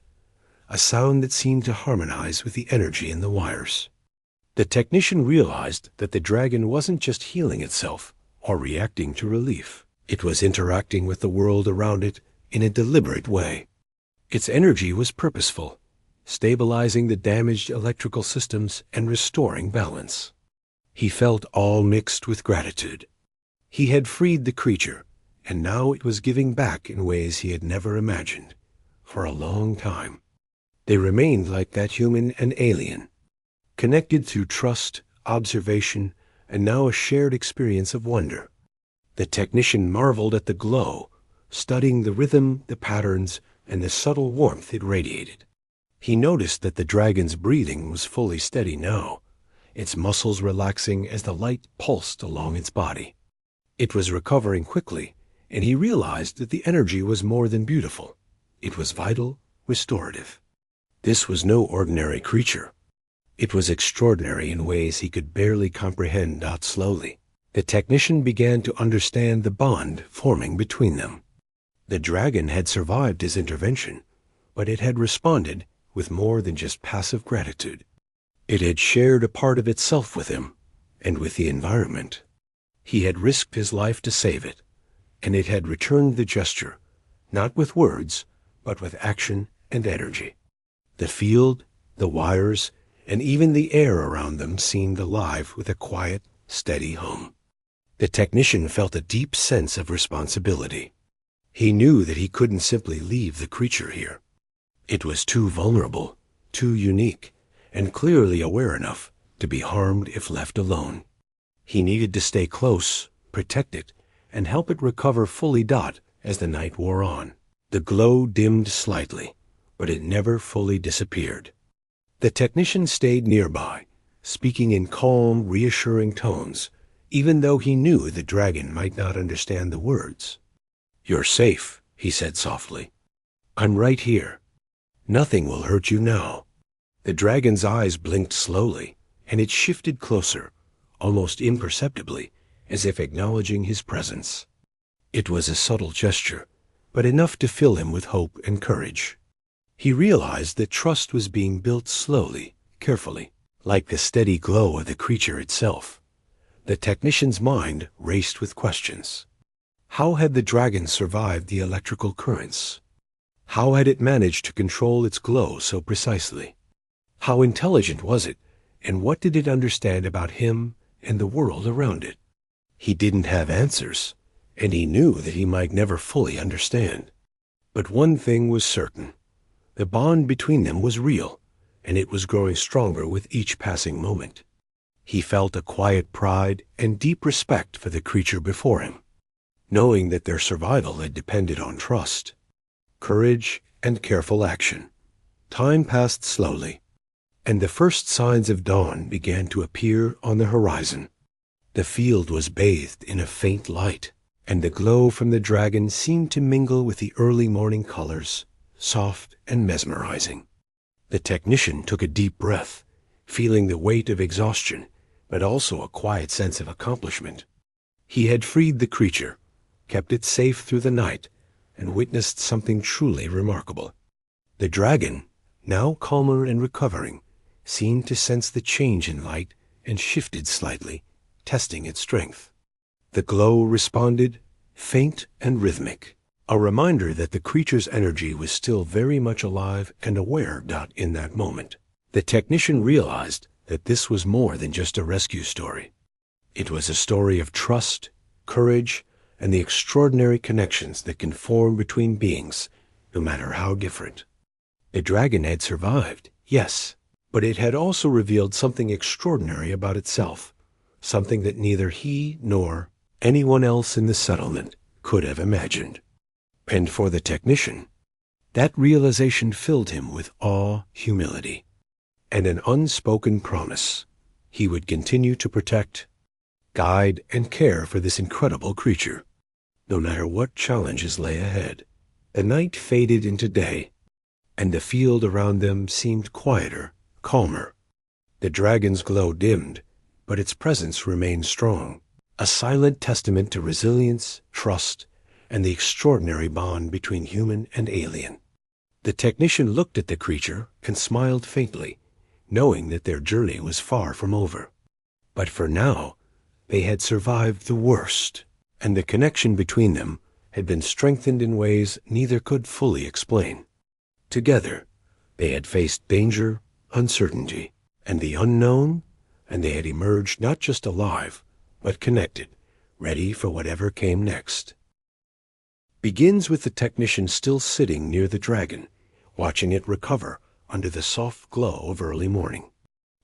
a sound that seemed to harmonize with the energy in the wires. The technician realized that the dragon wasn't just healing itself or reacting to relief. It was interacting with the world around it in a deliberate way. Its energy was purposeful, stabilizing the damaged electrical systems and restoring balance. He felt all mixed with gratitude. He had freed the creature, and now it was giving back in ways he had never imagined. For a long time, they remained like that human and alien, connected through trust, observation, and now a shared experience of wonder. The technician marveled at the glow, studying the rhythm, the patterns, and the subtle warmth it radiated. He noticed that the dragon's breathing was fully steady now, its muscles relaxing as the light pulsed along its body. It was recovering quickly, and he realized that the energy was more than beautiful. It was vital, restorative. This was no ordinary creature. It was extraordinary in ways he could barely comprehend. Slowly, the technician began to understand the bond forming between them. The dragon had survived his intervention, but it had responded with more than just passive gratitude. It had shared a part of itself with him and with the environment. He had risked his life to save it, and it had returned the gesture, not with words, but with action and energy. The field, the wires, and even the air around them seemed alive with a quiet, steady hum. The technician felt a deep sense of responsibility. He knew that he couldn't simply leave the creature here. It was too vulnerable, too unique, and clearly aware enough to be harmed if left alone. He needed to stay close, protect it, and help it recover fully. As the night wore on, the glow dimmed slightly, but it never fully disappeared. The technician stayed nearby, speaking in calm, reassuring tones, even though he knew the dragon might not understand the words. "You're safe," he said softly. "I'm right here. Nothing will hurt you now." The dragon's eyes blinked slowly, and it shifted closer, almost imperceptibly, as if acknowledging his presence. It was a subtle gesture, but enough to fill him with hope and courage. He realized that trust was being built slowly, carefully, like the steady glow of the creature itself. The technician's mind raced with questions. How had the dragon survived the electrical currents? How had it managed to control its glow so precisely? How intelligent was it, and what did it understand about him and the world around it? He didn't have answers, and he knew that he might never fully understand. But one thing was certain. The bond between them was real, and it was growing stronger with each passing moment. He felt a quiet pride and deep respect for the creature before him, knowing that their survival had depended on trust, courage, and careful action. Time passed slowly, and the first signs of dawn began to appear on the horizon. The field was bathed in a faint light, and the glow from the dragon seemed to mingle with the early morning colors, soft and mesmerizing. The technician took a deep breath, feeling the weight of exhaustion, but also a quiet sense of accomplishment. He had freed the creature, kept it safe through the night, and witnessed something truly remarkable. The dragon, now calmer and recovering, seemed to sense the change in light and shifted slightly, testing its strength. The glow responded, faint and rhythmic, a reminder that the creature's energy was still very much alive and aware. In that moment, the technician realized that this was more than just a rescue story. It was a story of trust, courage, and the extraordinary connections that can form between beings, no matter how different. The dragon had survived, yes, but it had also revealed something extraordinary about itself, something that neither he nor anyone else in the settlement could have imagined. And for the technician, that realization filled him with awe, humility, and an unspoken promise. He would continue to protect, guide, and care for this incredible creature, no matter what challenges lay ahead. The night faded into day, and the field around them seemed quieter, calmer. The dragon's glow dimmed, but its presence remained strong, a silent testament to resilience, trust, and the extraordinary bond between human and alien. The technician looked at the creature and smiled faintly, knowing that their journey was far from over. But for now, they had survived the worst, and the connection between them had been strengthened in ways neither could fully explain. Together, they had faced danger, uncertainty, and the unknown, and they had emerged not just alive, but connected, ready for whatever came next. Begins with the technician still sitting near the dragon, watching it recover under the soft glow of early morning.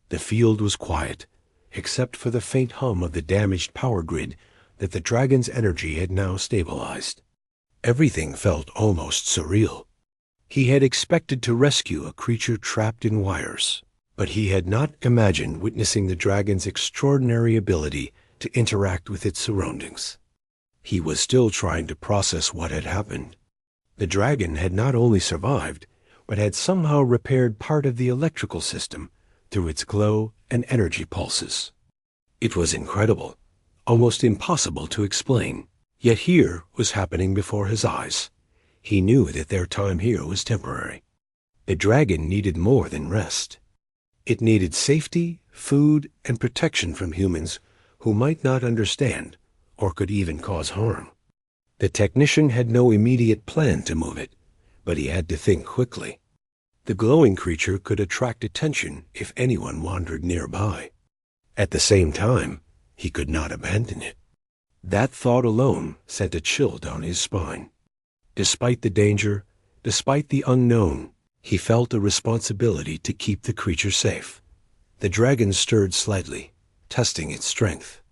The field was quiet, except for the faint hum of the damaged power grid that the dragon's energy had now stabilized. Everything felt almost surreal. He had expected to rescue a creature trapped in wires, but he had not imagined witnessing the dragon's extraordinary ability to interact with its surroundings. He was still trying to process what had happened. The dragon had not only survived, but had somehow repaired part of the electrical system through its glow and energy pulses. It was incredible, almost impossible to explain, yet here was happening before his eyes. He knew that their time here was temporary. The dragon needed more than rest. It needed safety, food, and protection from humans who might not understand or could even cause harm. The technician had no immediate plan to move it, but he had to think quickly. The glowing creature could attract attention if anyone wandered nearby. At the same time, he could not abandon it. That thought alone sent a chill down his spine. Despite the danger, despite the unknown, he felt a responsibility to keep the creature safe. The dragon stirred slightly, testing its strength.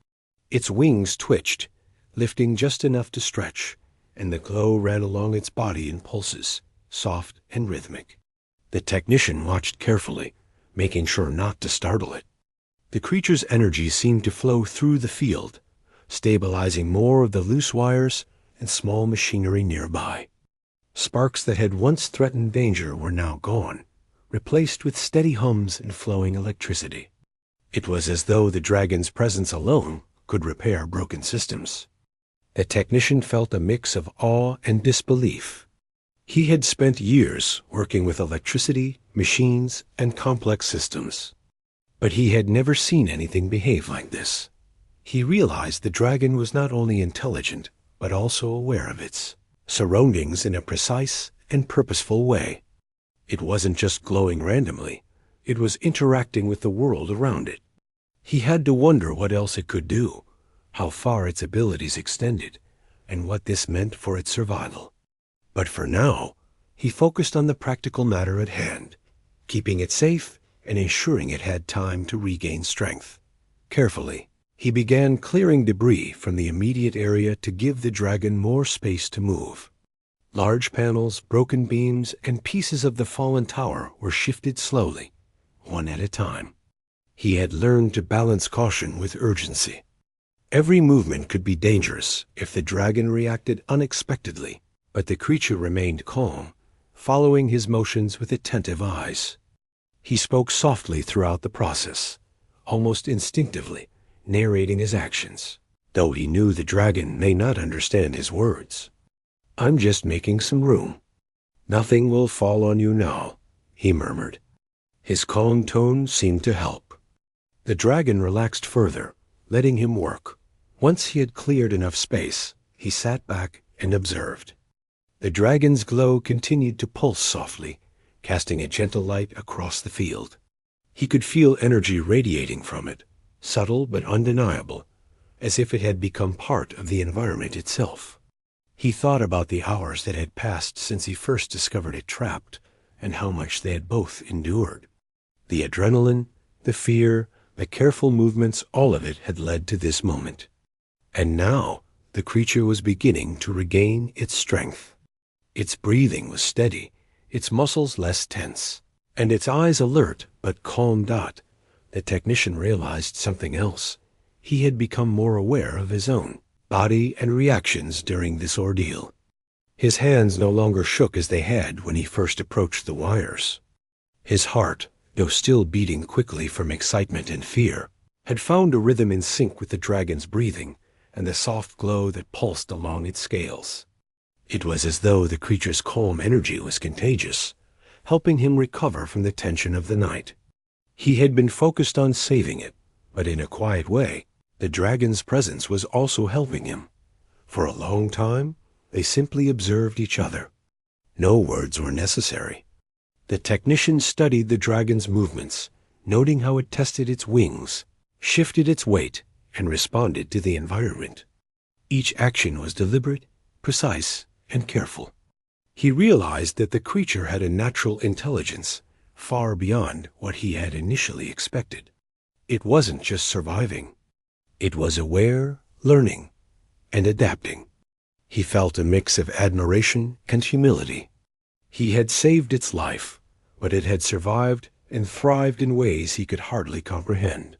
Its wings twitched, lifting just enough to stretch, and the glow ran along its body in pulses, soft and rhythmic. The technician watched carefully, making sure not to startle it. The creature's energy seemed to flow through the field, stabilizing more of the loose wires and small machinery nearby. Sparks that had once threatened danger were now gone, replaced with steady hums and flowing electricity. It was as though the dragon's presence alone could repair broken systems. The technician felt a mix of awe and disbelief. He had spent years working with electricity, machines, and complex systems. But he had never seen anything behave like this. He realized the dragon was not only intelligent, but also aware of its surroundings in a precise and purposeful way. It wasn't just glowing randomly, it was interacting with the world around it. He had to wonder what else it could do, how far its abilities extended, and what this meant for its survival. But for now, he focused on the practical matter at hand, keeping it safe and ensuring it had time to regain strength. Carefully, he began clearing debris from the immediate area to give the dragon more space to move. Large panels, broken beams, and pieces of the fallen tower were shifted slowly, one at a time. He had learned to balance caution with urgency. Every movement could be dangerous if the dragon reacted unexpectedly, but the creature remained calm, following his motions with attentive eyes. He spoke softly throughout the process, almost instinctively, narrating his actions, though he knew the dragon may not understand his words. "I'm just making some room. Nothing will fall on you now," he murmured. His calm tone seemed to help. The dragon relaxed further, letting him work. Once he had cleared enough space, he sat back and observed. The dragon's glow continued to pulse softly, casting a gentle light across the field. He could feel energy radiating from it, subtle but undeniable, as if it had become part of the environment itself. He thought about the hours that had passed since he first discovered it trapped, and how much they had both endured. The adrenaline, the fear, the careful movements, all of it had led to this moment. And now the creature was beginning to regain its strength. Its breathing was steady, its muscles less tense, and its eyes alert but calm. The technician realized something else. He had become more aware of his own body and reactions during this ordeal. His hands no longer shook as they had when he first approached the wires. His heart, though still beating quickly from excitement and fear, had found a rhythm in sync with the dragon's breathing and the soft glow that pulsed along its scales. It was as though the creature's calm energy was contagious, helping him recover from the tension of the night. He had been focused on saving it, but in a quiet way, the dragon's presence was also helping him. For a long time, they simply observed each other. No words were necessary. The technician studied the dragon's movements, noting how it tested its wings, shifted its weight, and responded to the environment. Each action was deliberate, precise, and careful. He realized that the creature had a natural intelligence far beyond what he had initially expected. It wasn't just surviving. It was aware, learning, and adapting. He felt a mix of admiration and humility. He had saved its life, but it had survived and thrived in ways he could hardly comprehend.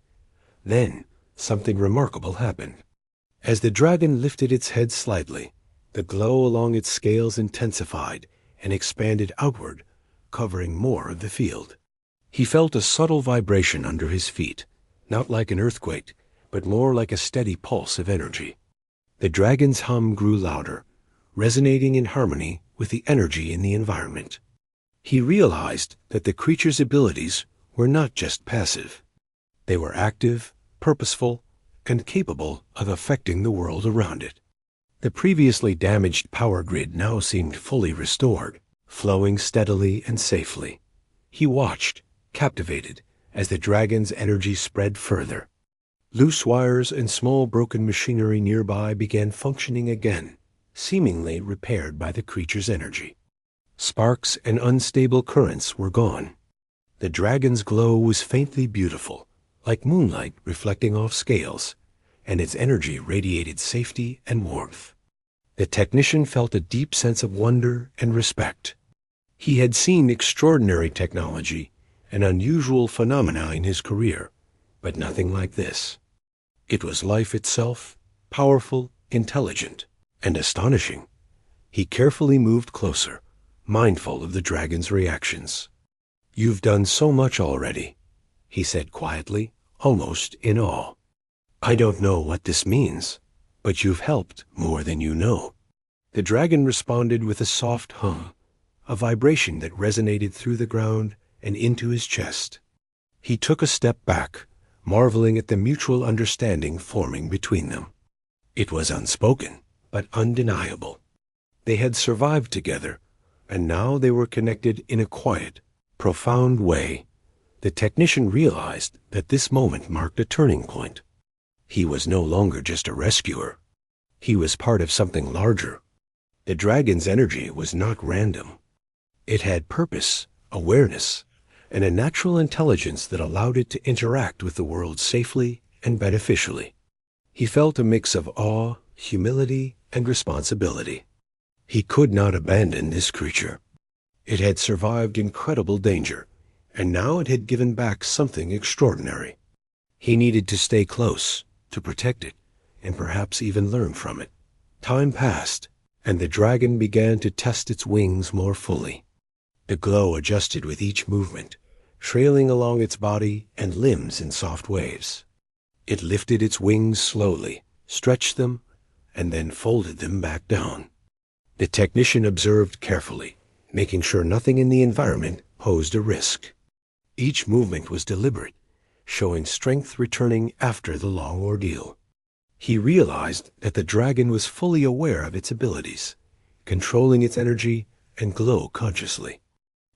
Then, something remarkable happened. As the dragon lifted its head slightly, the glow along its scales intensified and expanded outward, covering more of the field. He felt a subtle vibration under his feet, not like an earthquake, but more like a steady pulse of energy. The dragon's hum grew louder, resonating in harmony with the energy in the environment. He realized that the creature's abilities were not just passive. They were active, purposeful, and capable of affecting the world around it. The previously damaged power grid now seemed fully restored, flowing steadily and safely. He watched, captivated, as the dragon's energy spread further. Loose wires and small broken machinery nearby began functioning again, seemingly repaired by the creature's energy. Sparks and unstable currents were gone. The dragon's glow was faintly beautiful, like moonlight reflecting off scales, and its energy radiated safety and warmth. The technician felt a deep sense of wonder and respect. He had seen extraordinary technology and unusual phenomena in his career, but nothing like this. It was life itself, powerful, intelligent, and astonishing. He carefully moved closer, mindful of the dragon's reactions. "You've done so much already," he said quietly, almost in awe. "I don't know what this means, but you've helped more than you know." The dragon responded with a soft hum, a vibration that resonated through the ground and into his chest. He took a step back, marveling at the mutual understanding forming between them. It was unspoken, but undeniable. They had survived together, and now they were connected in a quiet, profound way. The technician realized that this moment marked a turning point. He was no longer just a rescuer. He was part of something larger. The dragon's energy was not random. It had purpose, awareness, and a natural intelligence that allowed it to interact with the world safely and beneficially. He felt a mix of awe, humility, and responsibility. He could not abandon this creature. It had survived incredible danger, and now it had given back something extraordinary. He needed to stay close, to protect it, and perhaps even learn from it. Time passed, and the dragon began to test its wings more fully. The glow adjusted with each movement, trailing along its body and limbs in soft waves. It lifted its wings slowly, stretched them, and then folded them back down. The technician observed carefully, making sure nothing in the environment posed a risk. Each movement was deliberate, showing strength returning after the long ordeal. He realized that the dragon was fully aware of its abilities, controlling its energy and glow consciously.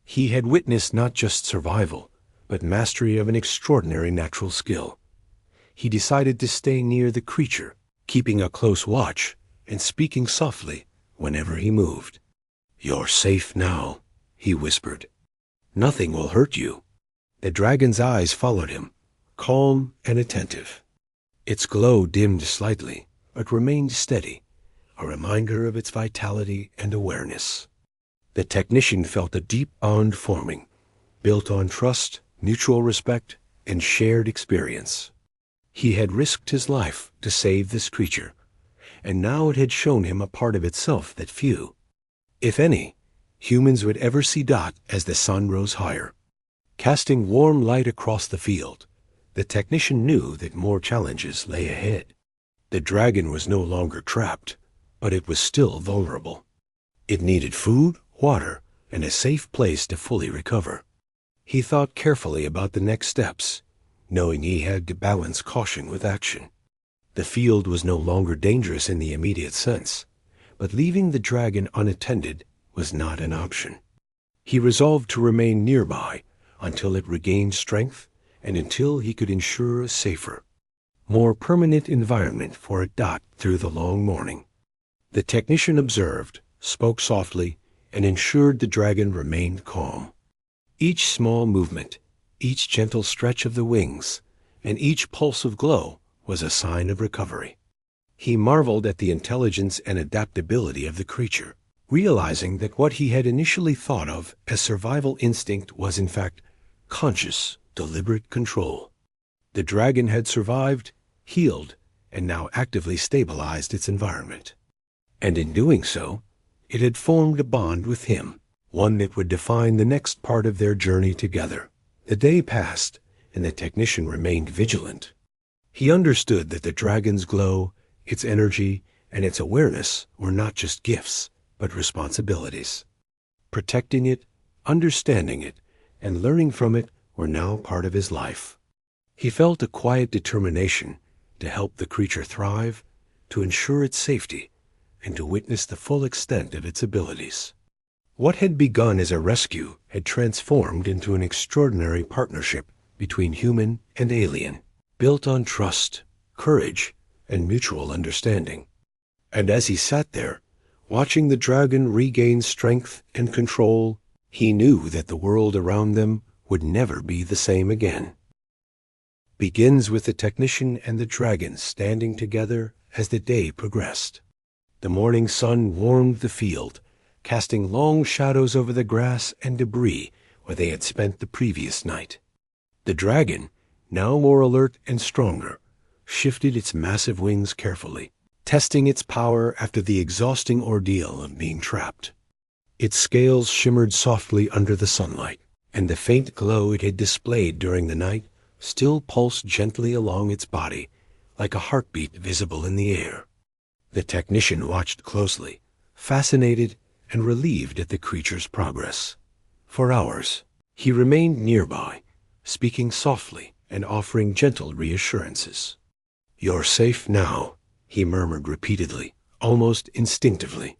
He had witnessed not just survival, but mastery of an extraordinary natural skill. He decided to stay near the creature, keeping a close watch and speaking softly whenever he moved. "You're safe now," he whispered. "Nothing will hurt you." The dragon's eyes followed him, calm and attentive. Its glow dimmed slightly, but remained steady, a reminder of its vitality and awareness. The technician felt a deep bond forming, built on trust, mutual respect, and shared experience. He had risked his life to save this creature, and now it had shown him a part of itself that few, if any, humans would ever see Dot as the sun rose higher. Casting warm light across the field, the technician knew that more challenges lay ahead. The dragon was no longer trapped, but it was still vulnerable. It needed food, water, and a safe place to fully recover. He thought carefully about the next steps, knowing he had to balance caution with action. The field was no longer dangerous in the immediate sense, but leaving the dragon unattended was not an option. He resolved to remain nearby until it regained strength and until he could ensure a safer, more permanent environment for Dot through the long morning. The technician observed, spoke softly, and ensured the dragon remained calm. Each small movement, each gentle stretch of the wings, and each pulse of glow was a sign of recovery. He marveled at the intelligence and adaptability of the creature, realizing that what he had initially thought of as survival instinct was in fact conscious, deliberate control. The dragon had survived, healed, and now actively stabilized its environment. And in doing so, it had formed a bond with him, one that would define the next part of their journey together. The day passed, and the technician remained vigilant. He understood that the dragon's glow, its energy, and its awareness were not just gifts, but responsibilities. Protecting it, understanding it, and learning from it were now part of his life. He felt a quiet determination to help the creature thrive, to ensure its safety, and to witness the full extent of its abilities. What had begun as a rescue had transformed into an extraordinary partnership between human and alien, built on trust, courage, and mutual understanding. And as he sat there, watching the dragon regain strength and control, he knew that the world around them would never be the same again. Begins with the technician and the dragon standing together as the day progressed. The morning sun warmed the field, casting long shadows over the grass and debris where they had spent the previous night. The dragon, now more alert and stronger, shifted its massive wings carefully, testing its power after the exhausting ordeal of being trapped. Its scales shimmered softly under the sunlight, and the faint glow it had displayed during the night still pulsed gently along its body, like a heartbeat visible in the air. The technician watched closely, fascinated and relieved at the creature's progress. For hours, he remained nearby, speaking softly and offering gentle reassurances. "You're safe now," he murmured repeatedly, almost instinctively.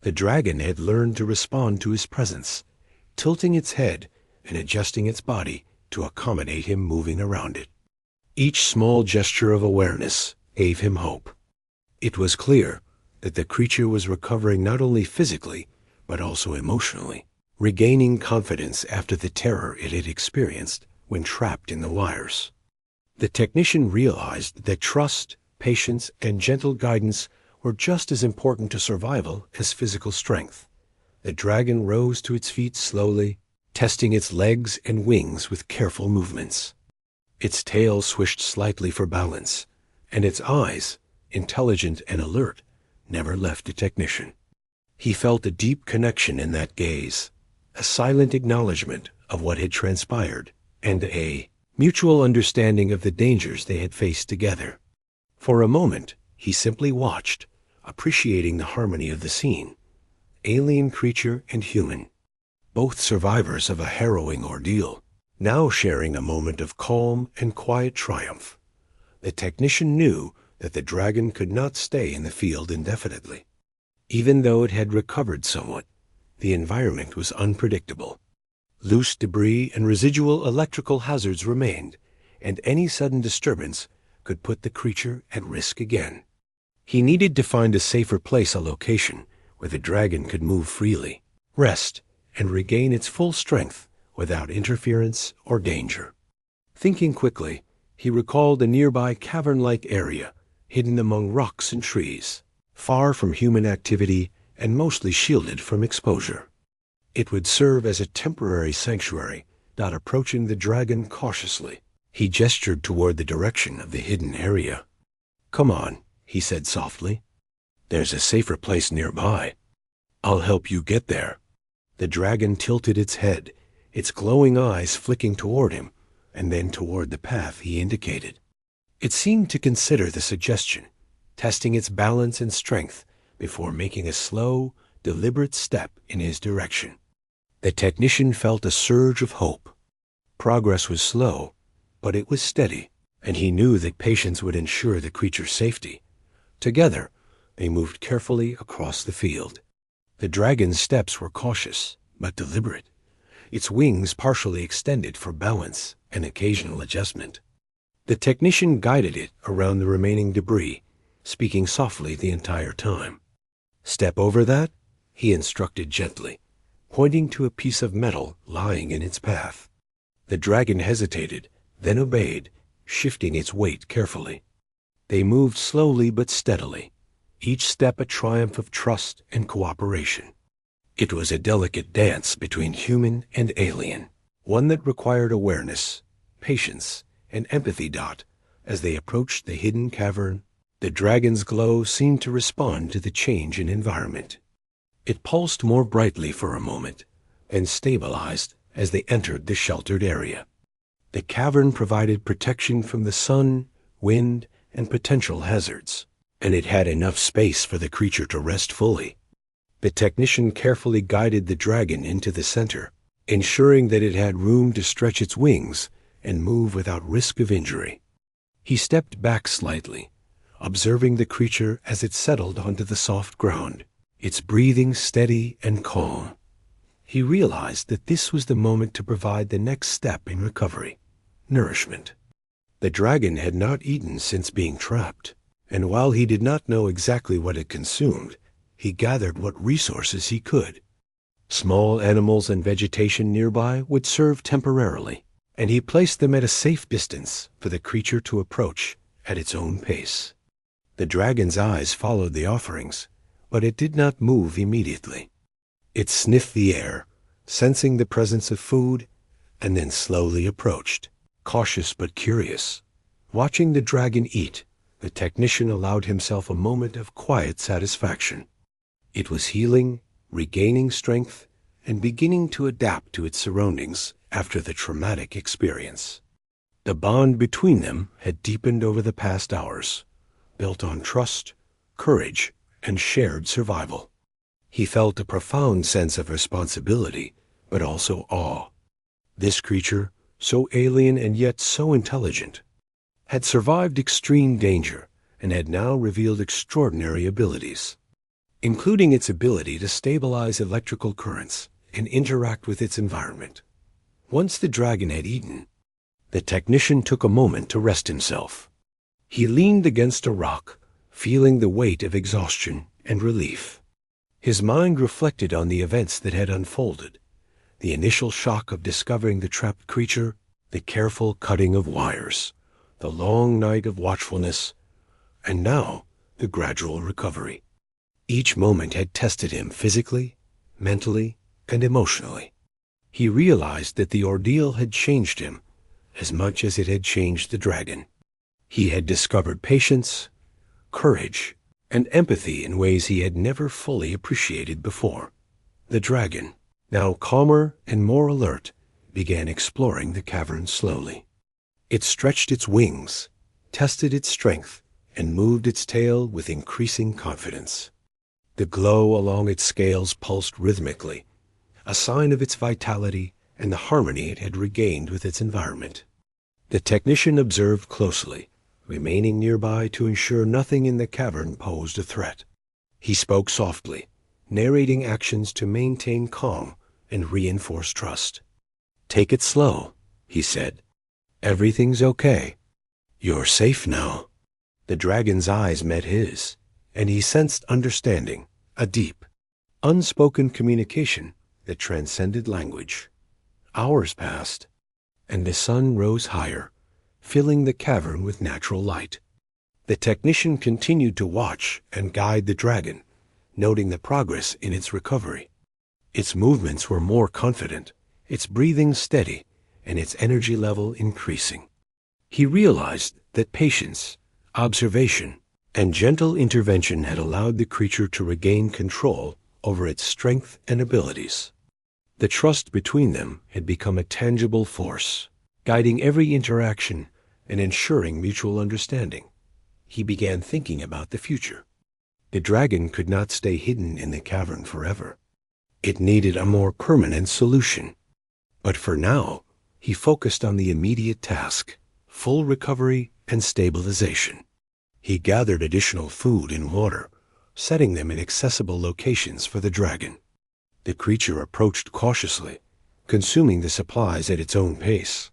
The dragon had learned to respond to his presence, tilting its head and adjusting its body to accommodate him moving around it. Each small gesture of awareness gave him hope. It was clear that the creature was recovering not only physically, but also emotionally, regaining confidence after the terror it had experienced when trapped in the wires. The technician realized that trust, patience, and gentle guidance were just as important to survival as physical strength. The dragon rose to its feet slowly, testing its legs and wings with careful movements. Its tail swished slightly for balance, and its eyes, intelligent and alert, never left the technician. He felt a deep connection in that gaze, a silent acknowledgement of what had transpired, and a mutual understanding of the dangers they had faced together. For a moment, he simply watched, appreciating the harmony of the scene. Alien creature and human, both survivors of a harrowing ordeal, now sharing a moment of calm and quiet triumph. The technician knew that the dragon could not stay in the field indefinitely. Even though it had recovered somewhat, the environment was unpredictable. Loose debris and residual electrical hazards remained, and any sudden disturbance could put the creature at risk again. He needed to find a safer place, a location where the dragon could move freely, rest, and regain its full strength without interference or danger. Thinking quickly, he recalled a nearby cavern-like area hidden among rocks and trees, far from human activity and mostly shielded from exposure. It would serve as a temporary sanctuary, not approaching the dragon cautiously. He gestured toward the direction of the hidden area. "Come on," he said softly. "There's a safer place nearby. I'll help you get there." The dragon tilted its head, its glowing eyes flicking toward him, and then toward the path he indicated. It seemed to consider the suggestion, testing its balance and strength before making a slow, deliberate step in his direction. The technician felt a surge of hope. Progress was slow, but it was steady, and he knew that patience would ensure the creature's safety. Together, they moved carefully across the field. The dragon's steps were cautious, but deliberate, its wings partially extended for balance and occasional adjustment. The technician guided it around the remaining debris, speaking softly the entire time. "Step over that," he instructed gently, pointing to a piece of metal lying in its path. The dragon hesitated, then obeyed, shifting its weight carefully. They moved slowly but steadily, each step a triumph of trust and cooperation. It was a delicate dance between human and alien, one that required awareness, patience, and empathy. As they approached the hidden cavern, the dragon's glow seemed to respond to the change in environment. It pulsed more brightly for a moment, and stabilized as they entered the sheltered area. The cavern provided protection from the sun, wind, and potential hazards, and it had enough space for the creature to rest fully. The technician carefully guided the dragon into the center, ensuring that it had room to stretch its wings and move without risk of injury. He stepped back slightly, observing the creature as it settled onto the soft ground, its breathing steady and calm. He realized that this was the moment to provide the next step in recovery, nourishment. The dragon had not eaten since being trapped, and while he did not know exactly what it consumed, he gathered what resources he could. Small animals and vegetation nearby would serve temporarily, and he placed them at a safe distance for the creature to approach at its own pace. The dragon's eyes followed the offerings, but it did not move immediately. It sniffed the air, sensing the presence of food, and then slowly approached, cautious but curious. Watching the dragon eat, the technician allowed himself a moment of quiet satisfaction. It was healing, regaining strength, and beginning to adapt to its surroundings after the traumatic experience. The bond between them had deepened over the past hours, built on trust, courage, and shared survival. He felt a profound sense of responsibility, but also awe. This creature, so alien and yet so intelligent, had survived extreme danger and had now revealed extraordinary abilities, including its ability to stabilize electrical currents and interact with its environment. Once the dragon had eaten, the technician took a moment to rest himself. He leaned against a rock, feeling the weight of exhaustion and relief. His mind reflected on the events that had unfolded, the initial shock of discovering the trapped creature, the careful cutting of wires, the long night of watchfulness, and now the gradual recovery. Each moment had tested him physically, mentally, and emotionally. He realized that the ordeal had changed him as much as it had changed the dragon. He had discovered patience, courage, and empathy in ways he had never fully appreciated before. The dragon, now calmer and more alert, began exploring the cavern slowly. It stretched its wings, tested its strength, and moved its tail with increasing confidence. The glow along its scales pulsed rhythmically, a sign of its vitality and the harmony it had regained with its environment. The technician observed closely, remaining nearby to ensure nothing in the cavern posed a threat. He spoke softly, narrating actions to maintain calm and reinforce trust. "Take it slow," he said. "Everything's okay. You're safe now." The dragon's eyes met his, and he sensed understanding, a deep, unspoken communication that transcended language. Hours passed, and the sun rose higher, filling the cavern with natural light. The technician continued to watch and guide the dragon, noting the progress in its recovery. Its movements were more confident, its breathing steady, and its energy level increasing. He realized that patience, observation, and gentle intervention had allowed the creature to regain control over its strength and abilities. The trust between them had become a tangible force, guiding every interaction and ensuring mutual understanding. He began thinking about the future. The dragon could not stay hidden in the cavern forever. It needed a more permanent solution. But for now, he focused on the immediate task, full recovery and stabilization. He gathered additional food and water, setting them in accessible locations for the dragon. The creature approached cautiously, consuming the supplies at its own pace,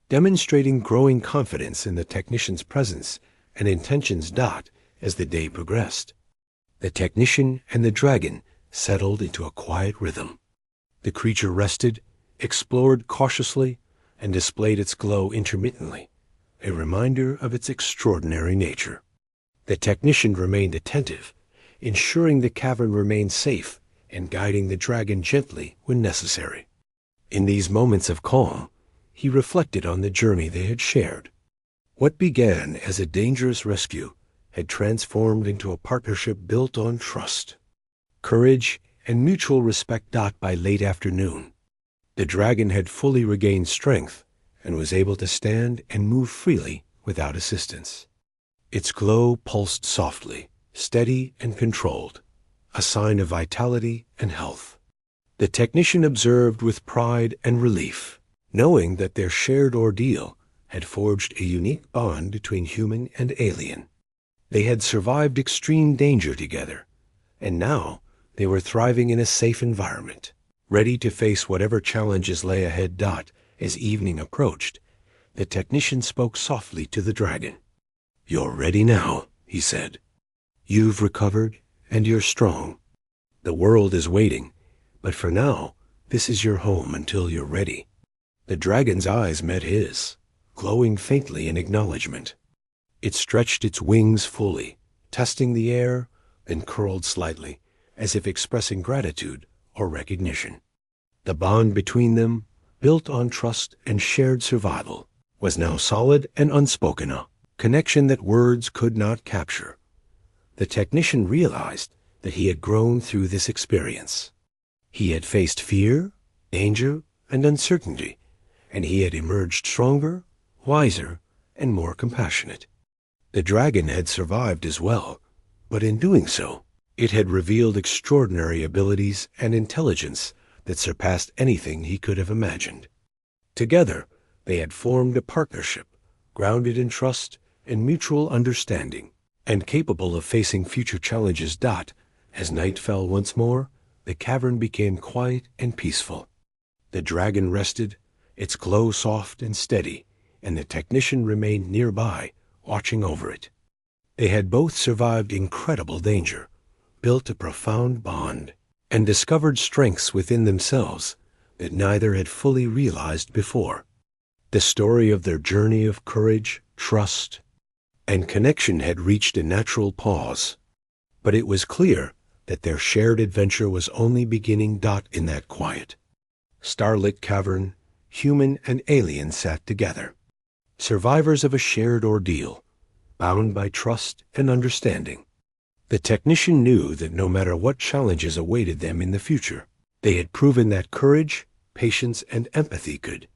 demonstrating growing confidence in the technician's presence and intentions. As the day progressed, the technician and the dragon settled into a quiet rhythm. The creature rested, explored cautiously, and displayed its glow intermittently, a reminder of its extraordinary nature. The technician remained attentive, ensuring the cavern remained safe and guiding the dragon gently when necessary. In these moments of calm, he reflected on the journey they had shared. What began as a dangerous rescue had transformed into a partnership built on trust, courage, and mutual respect. By late afternoon, the dragon had fully regained strength and was able to stand and move freely without assistance. Its glow pulsed softly, steady and controlled, a sign of vitality and health. The technician observed with pride and relief, knowing that their shared ordeal had forged a unique bond between human and alien. They had survived extreme danger together, and now they were thriving in a safe environment, ready to face whatever challenges lay ahead. As evening approached, The technician spoke softly to the dragon. "You're ready now," he said. "You've recovered, and you're strong. The world is waiting, but for now, this is your home until you're ready." The dragon's eyes met his, glowing faintly in acknowledgement. It stretched its wings fully, testing the air, then curled slightly, as if expressing gratitude or recognition. The bond between them, built on trust and shared survival, was now solid and unspoken, a connection that words could not capture. The technician realized that he had grown through this experience. He had faced fear, danger, and uncertainty, and he had emerged stronger, wiser, and more compassionate. The dragon had survived as well, but in doing so, it had revealed extraordinary abilities and intelligence that surpassed anything he could have imagined. Together, they had formed a partnership, grounded in trust and mutual understanding, and capable of facing future challenges. As night fell once more, the cavern became quiet and peaceful. The dragon rested, its glow soft and steady, and the technician remained nearby, watching over it. They had both survived incredible danger, built a profound bond, and discovered strengths within themselves that neither had fully realized before. The story of their journey of courage, trust, and connection had reached a natural pause, but it was clear that their shared adventure was only beginning. In that quiet, starlit cavern, human and alien sat together, survivors of a shared ordeal, bound by trust and understanding. The technician knew that no matter what challenges awaited them in the future, they had proven that courage, patience, and empathy could